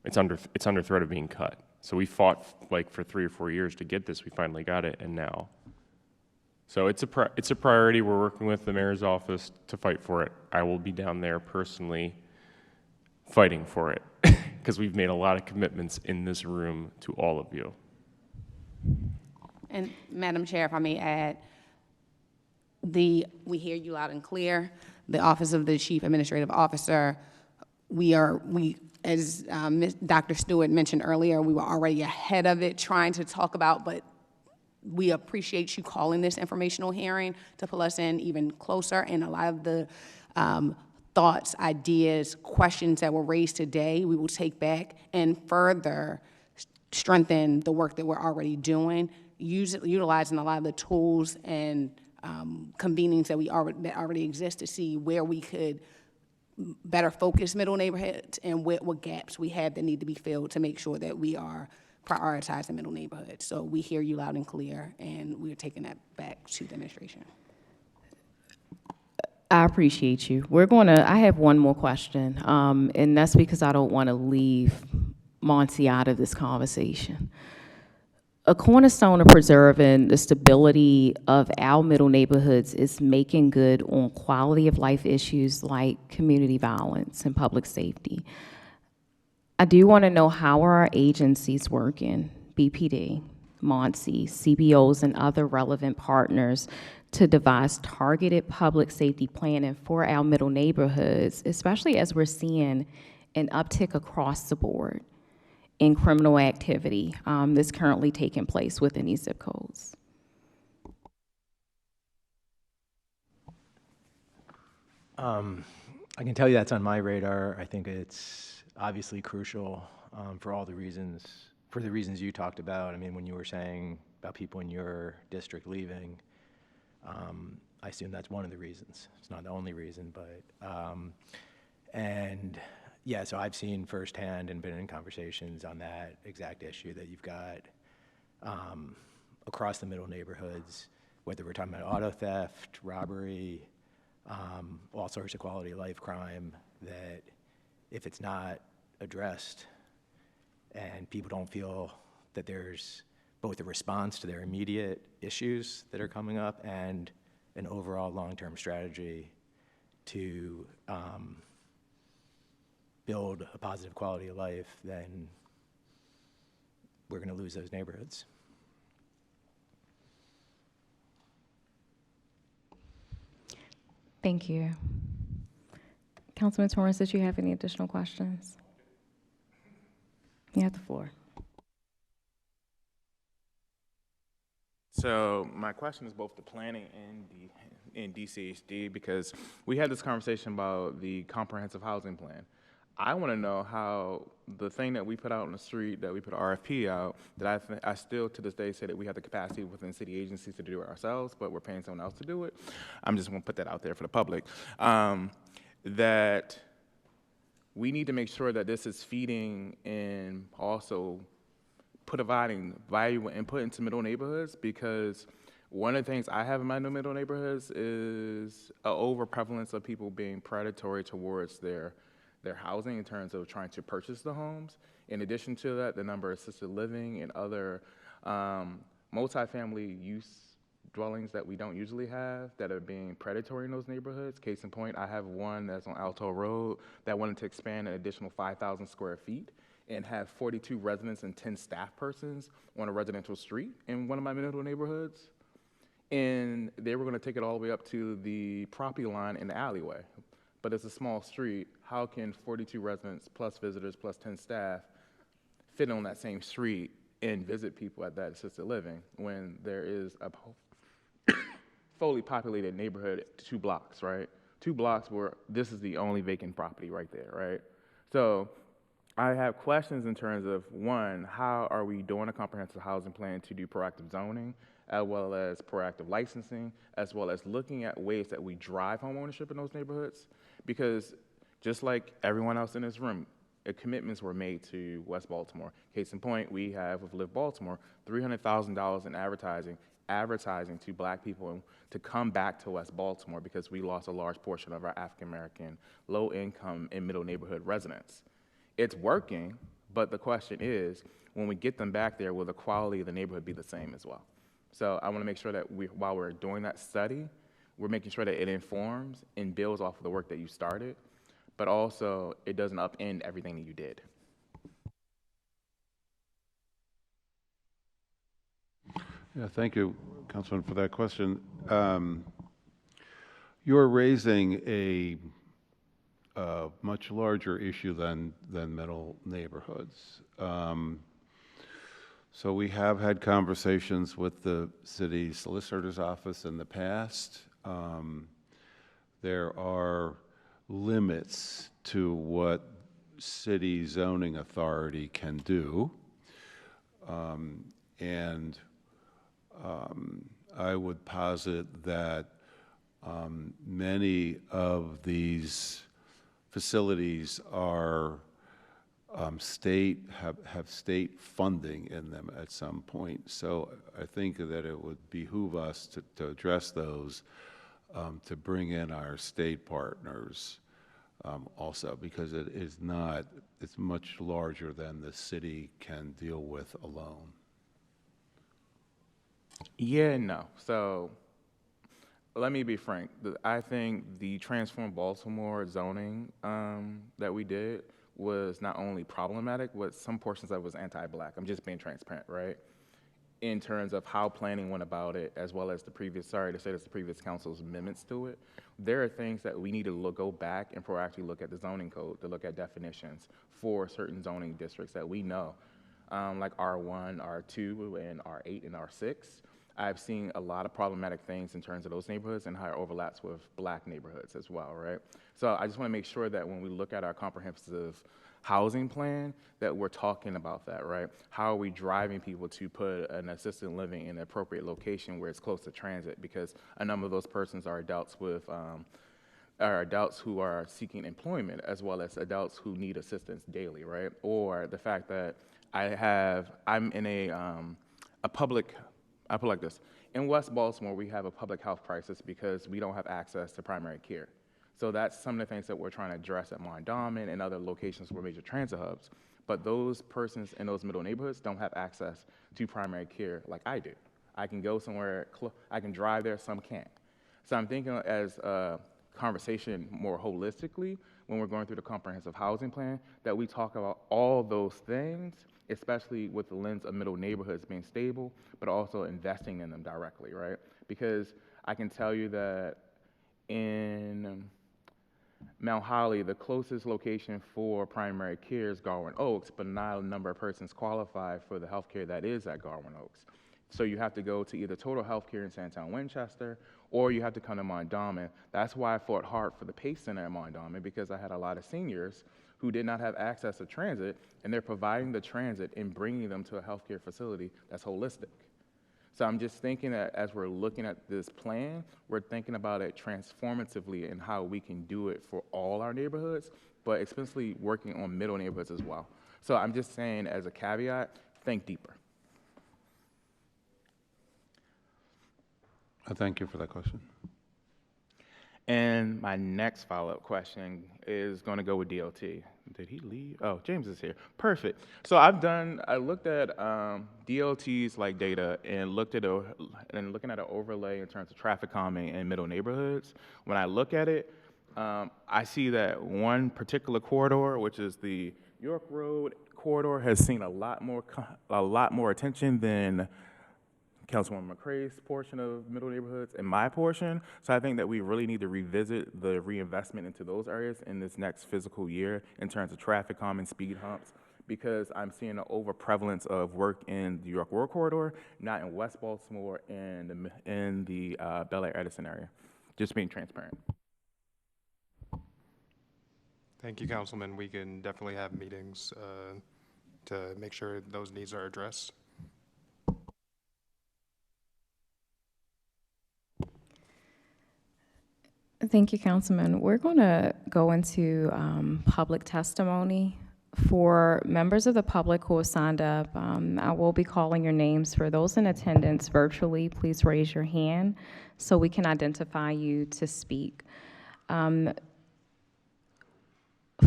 S11: It's under threat of being cut. So we fought like for 3 or 4 years to get this. We finally got it, and now. So it's a priority. We're working with the mayor's office to fight for it. I will be down there personally fighting for it because we've made a lot of commitments in this room to all of you.
S7: And Madam Chair, if I may add, we hear you loud and clear. The Office of the Chief Administrative Officer, as Dr. Stewart mentioned earlier, we were already ahead of it trying to talk about, but we appreciate you calling this informational hearing to pull us in even closer. And a lot of the thoughts, ideas, questions that were raised today, we will take back and further strengthen the work that we're already doing, utilizing a lot of the tools and convenings that already exist to see where we could better focus middle neighborhoods and what gaps we have that need to be filled to make sure that we are prioritizing middle neighborhoods. So we hear you loud and clear, and we're taking that back to the administration.
S1: I appreciate you. I have one more question, and that's because I don't want to leave Monty out of this conversation. A cornerstone of preserving the stability of our middle neighborhoods is making good on quality of life issues like community violence and public safety. I do want to know, how are our agencies working, BPD, MONSE, CBOs, and other relevant partners to devise targeted public safety planning for our middle neighborhoods, especially as we're seeing an uptick across the board in criminal activity that's currently taking place within these zip codes?
S9: I can tell you that's on my radar. I think it's obviously crucial for all the reasons, you talked about. I mean, when you were saying about people in your district leaving, I assume that's one of the reasons. It's not the only reason, but, and yeah, so I've seen firsthand and been in conversations on that exact issue that you've got across the middle neighborhoods, whether we're talking about auto theft, robbery, all sorts of quality of life crime, that if it's not addressed and people don't feel that there's both a response to their immediate issues that are coming up and an overall long-term strategy to build a positive quality of life, then we're going to lose those neighborhoods.
S1: Thank you. Councilman Torrance, did you have any additional questions? You have the floor.
S13: So my question is both the planning and DCHD, because we had this conversation about the comprehensive housing plan. I want to know how the thing that we put out on the street, that we put RFP out, that I still to this day say that we have the capacity within city agencies to do it ourselves, but we're paying someone else to do it. I'm just going to put that out there for the public. That we need to make sure that this is feeding and also providing valuable input into middle neighborhoods, because one of the things I have in my middle neighborhoods is an over-prevalence of people being predatory towards their housing in terms of trying to purchase the homes. In addition to that, the number of assisted living and other multifamily use dwellings that we don't usually have that are being predatory in those neighborhoods. Case in point, I have one that's on Alto Road that wanted to expand an additional 5,000 square feet and have 42 residents and 10 staff persons on a residential street in one of my middle neighborhoods. And they were going to take it all the way up to the property line in the alleyway. but it's a small street. How can 42 residents plus visitors plus 10 staff fit on that same street and visit people at that assisted living when there is a fully populated neighborhood 2 blocks, right? 2 blocks where this is the only vacant property right there, right? So I have questions in terms of, one, how are we doing a comprehensive housing plan to do proactive zoning, as well as proactive licensing, as well as looking at ways that we drive homeownership in those neighborhoods? Because just like everyone else in this room, commitments were made to West Baltimore. Case in point, we have with Live Baltimore, $300,000 in advertising to Black people to come back to West Baltimore because we lost a large portion of our African American, low income and middle neighborhood residents. It's working, but the question is, when we get them back there, will the quality of the neighborhood be the same as well? So I want to make sure that while we're doing that study, we're making sure that it informs and builds off of the work that you started, but also it doesn't upend everything that you did.
S2: Yeah, thank you, Councilman, for that question. You're raising a much larger issue than middle neighborhoods. So we have had conversations with the city solicitor's office in the past. There are limits to what city zoning authority can do. And I would posit that many of these facilities are have state funding in them at some point. So I think that it would behoove us to address those, to bring in our state partners also, because it's much larger than the city can deal with alone.
S13: Yeah and no. So let me be frank. I think the Transform Baltimore zoning that we did was not only problematic, but some portions of it was anti-Black. I'm just being transparent, right? In terms of how planning went about it, as well as the previous council's amendments to it. There are things that we need to go back and proactively look at the zoning code, to look at definitions for certain zoning districts that we know, like R1, R2, and R8 and R6. I've seen a lot of problematic things in terms of those neighborhoods and how it overlaps with Black neighborhoods as well, right? So I just want to make sure that when we look at our comprehensive housing plan, that we're talking about that, right? How are we driving people to put an assisted living in an appropriate location where it's close to transit? Because a number of those persons are adults with, are adults who are seeking employment, as well as adults who need assistance daily, right? Or the fact that I'm in a public, I put it like this. In West Baltimore, we have a public health crisis because we don't have access to primary care. So that's some of the things that we're trying to address at Mondawmin and other locations where major transit hubs. But those persons in those middle neighborhoods don't have access to primary care like I do. I can go somewhere, I can drive there, some can't. So I'm thinking as a conversation more holistically when we're going through the comprehensive housing plan, that we talk about all those things, especially with the lens of middle neighborhoods being stable, but also investing in them directly, right? Because I can tell you that in Mount Holly, the closest location for primary care is Garwin Oaks, but not a number of persons qualify for the health care that is at Garwin Oaks. So you have to go to either Total Healthcare in Sandtown Winchester, or you have to come to Mondawmin. That's why I fought hard for the PACE Center at Mondawmin, because I had a lot of seniors who did not have access to transit, and they're providing the transit and bringing them to a healthcare facility that's holistic. So I'm just thinking that as we're looking at this plan, we're thinking about it transformatively and how we can do it for all our neighborhoods, but especially working on middle neighborhoods as well. So I'm just saying, as a caveat, think deeper.
S2: Thank you for that question.
S13: And my next follow-up question is going to go with DOT. Did he leave? Oh, James is here. Perfect. So I looked at DOT's like data and looking at an overlay in terms of traffic calming in middle neighborhoods. When I look at it, I see that one particular corridor, which is the York Road corridor, has seen a lot more attention than Councilwoman McCrae's portion of middle neighborhoods and my portion. So I think that we really need to revisit the reinvestment into those areas in this next fiscal year in terms of traffic calming, speed humps, because I'm seeing an overprevalence of work in the New York World Corridor, not in West Baltimore and in the Bel Air Edison area. Just being transparent.
S15: Thank you, Councilman. We can definitely have meetings to make sure those needs are addressed.
S1: Thank you, Councilman. We're going to go into public testimony. For members of the public who have signed up, I will be calling your names. For those in attendance virtually, please raise your hand so we can identify you to speak.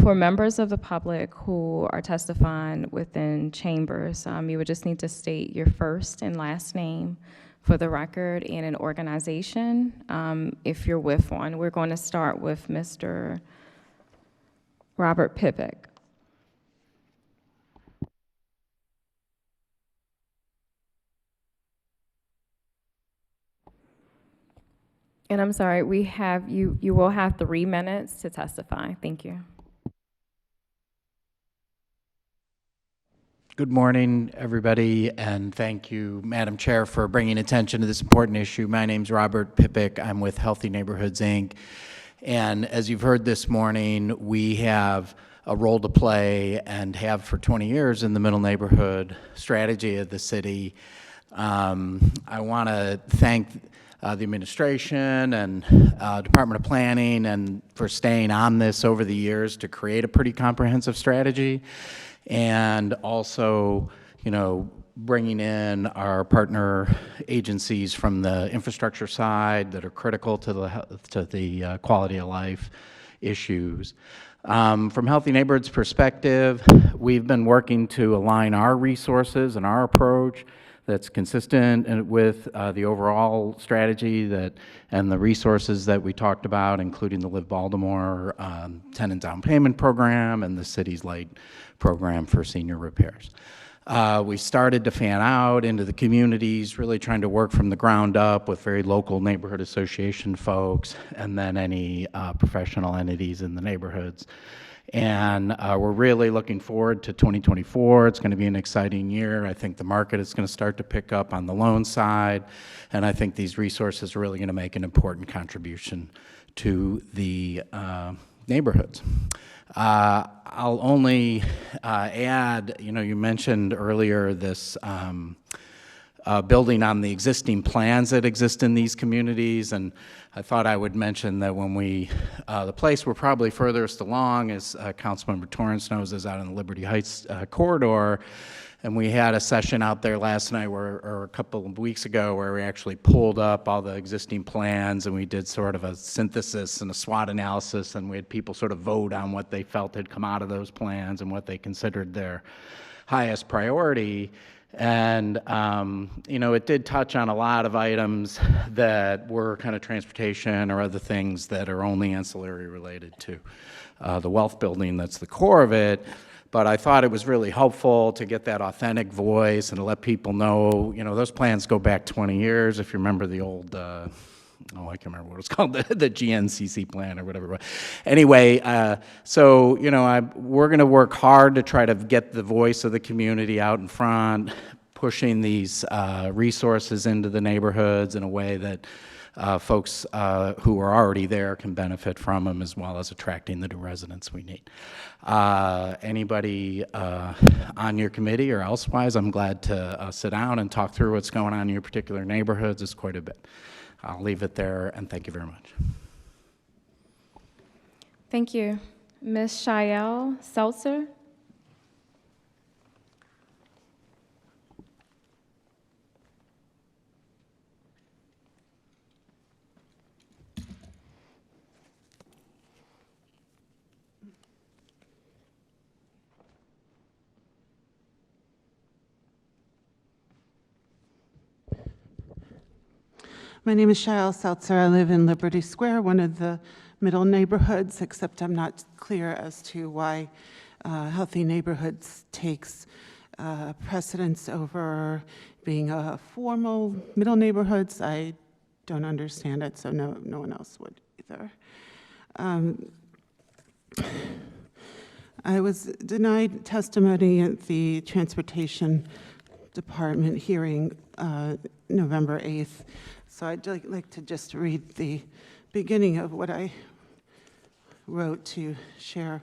S1: For members of the public who are testifying within chambers, you would just need to state your first and last name for the record and an organization, if you're with one. We're going to start with Mr. Robert Pipick. And I'm sorry, we have you will have 3 minutes to testify. Thank you.
S16: Good morning, everybody, and thank you, Madam Chair, for bringing attention to this important issue. My name's Robert Pipick. I'm with Healthy Neighborhoods, Inc. And as you've heard this morning, we have a role to play and have for 20 years in the middle neighborhood strategy of the city. I want to thank the administration and Department of Planning and for staying on this over the years to create a pretty comprehensive strategy. And also, you know, bringing in our partner agencies from the infrastructure side that are critical to the quality of life issues. From Healthy Neighborhoods perspective, we've been working to align our resources and our approach that's consistent with the overall strategy and the resources that we talked about, including the Live Baltimore tenant down payment program and the City's Light program for senior repairs. We started to fan out into the communities, really trying to work from the ground up with very local neighborhood association folks and then any professional entities in the neighborhoods. And we're really looking forward to 2024. It's going to be an exciting year. I think the market is going to start to pick up on the loan side, and I think these resources are really going to make an important contribution to the neighborhoods. I'll only add, you know, you mentioned earlier this building on the existing plans that exist in these communities, and I thought I would mention that when the place we're probably furthest along, as Councilmember Torrance knows, is out in the Liberty Heights corridor, and we had a session out there last night or a couple of weeks ago where we actually pulled up all the existing plans and we did sort of a synthesis and a SWOT analysis, and we had people sort of vote on what they felt had come out of those plans and what they considered their highest priority. And, you know, it did touch on a lot of items that were kind of transportation or other things that are only ancillary related to the wealth building that's the core of it. But I thought it was really helpful to get that authentic voice and to let people know, you know, those plans go back 20 years. If you remember the old, I can't remember what it was called, the GNCC plan or whatever. Anyway, so, you know, we're going to work hard to try to get the voice of the community out in front, pushing these resources into the neighborhoods in a way that folks who are already there can benefit from them, as well as attracting the new residents we need. Anybody on your committee or elsewise, I'm glad to sit down and talk through what's going on in your particular neighborhoods. It's quite a bit. I'll leave it there, and thank you very much.
S1: Thank you. Ms. Shael Seltzer.
S17: My name is Shael Seltzer. I live in Liberty Square, one of the middle neighborhoods, except I'm not clear as to why Healthy Neighborhoods takes precedence over being a formal middle neighborhoods. I don't understand it, so no one else would either. I was denied testimony at the Transportation Department hearing November 8th, so I'd like to just read the beginning of what I wrote to share.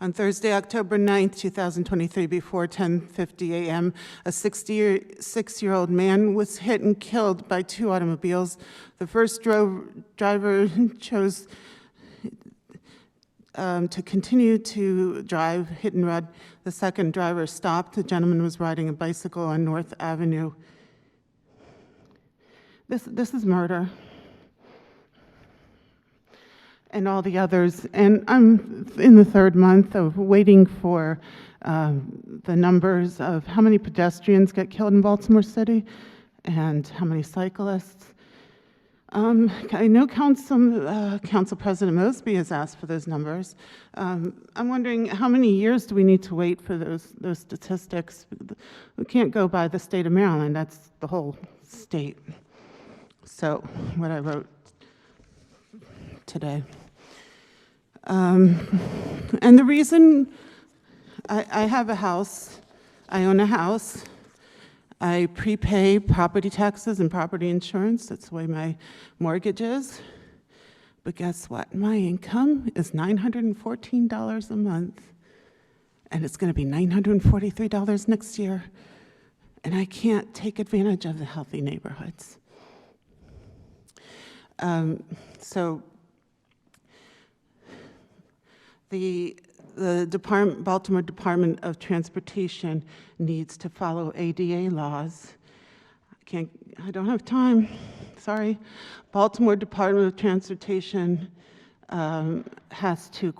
S17: On Thursday, October 9th, 2023, before 10:50 a.m., a 66-year-old man was hit and killed by two automobiles. The first driver chose to continue to drive, hit and run. The second driver stopped. The gentleman was riding a bicycle on North Avenue. This is murder. And all the others. And I'm in the third month of waiting for the numbers of how many pedestrians get killed in Baltimore City and how many cyclists. I know Council President Mosby has asked for those numbers. I'm wondering how many years do we need to wait for those statistics? We can't go by the state of Maryland, that's the whole state. So what I wrote today. And the reason I have a house, I own a house, I prepay property taxes and property insurance, that's the way my mortgage is. But guess what? My income is $914 a month, and it's gonna be $943 next year, and I can't take advantage of the healthy neighborhoods. So the Baltimore Department of Transportation needs to follow ADA laws. I don't have time, sorry. Baltimore Department of Transportation has to,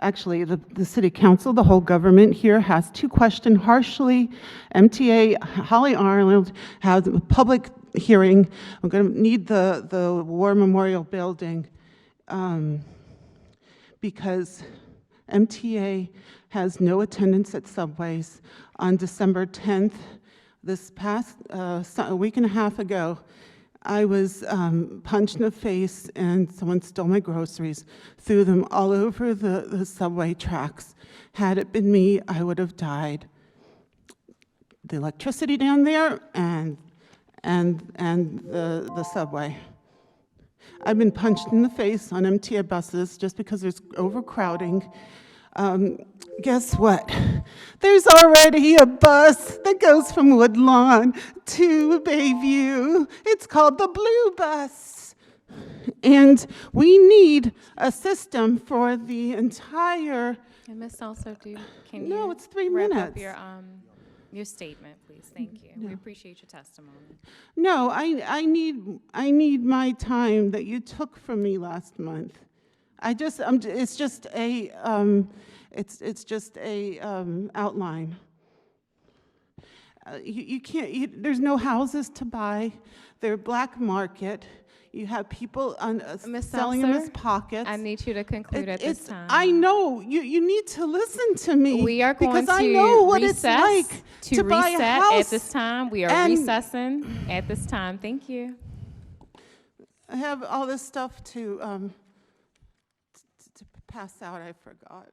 S17: actually the city council, the whole government here has to question harshly. MTA Holly Arnold has a public hearing. I'm going to need the War Memorial Building because MTA has no attendance at subways. On December 10th, this past a week and a half ago, I was punched in the face and someone stole my groceries, threw them all over the subway tracks. Had it been me, I would have died. The electricity down there and the subway. I've been punched in the face on MTA buses just because there's overcrowding. Guess what? There's already a bus that goes from Woodlawn to Bayview. It's called the Blue Bus. And we need a system for the entire...
S1: And Ms. Salso, can
S17: No,
S1: you
S17: it's 3
S1: wrap
S17: minutes.
S1: up your statement, please? Thank you. We appreciate your testimony.
S17: No, I need my time that you took from me last month. It's just a outline. You can't. There's no houses to buy. They're black market. You have people selling them as pockets.
S1: I need you to conclude at this time.
S17: I know you need to listen to me.
S1: We are going
S17: because
S1: to
S17: I know what
S1: recess
S17: it's like to buy a
S1: reset
S17: house.
S1: at this time. We are recessing at this time. Thank you.
S17: I have all this stuff to pass out. I forgot.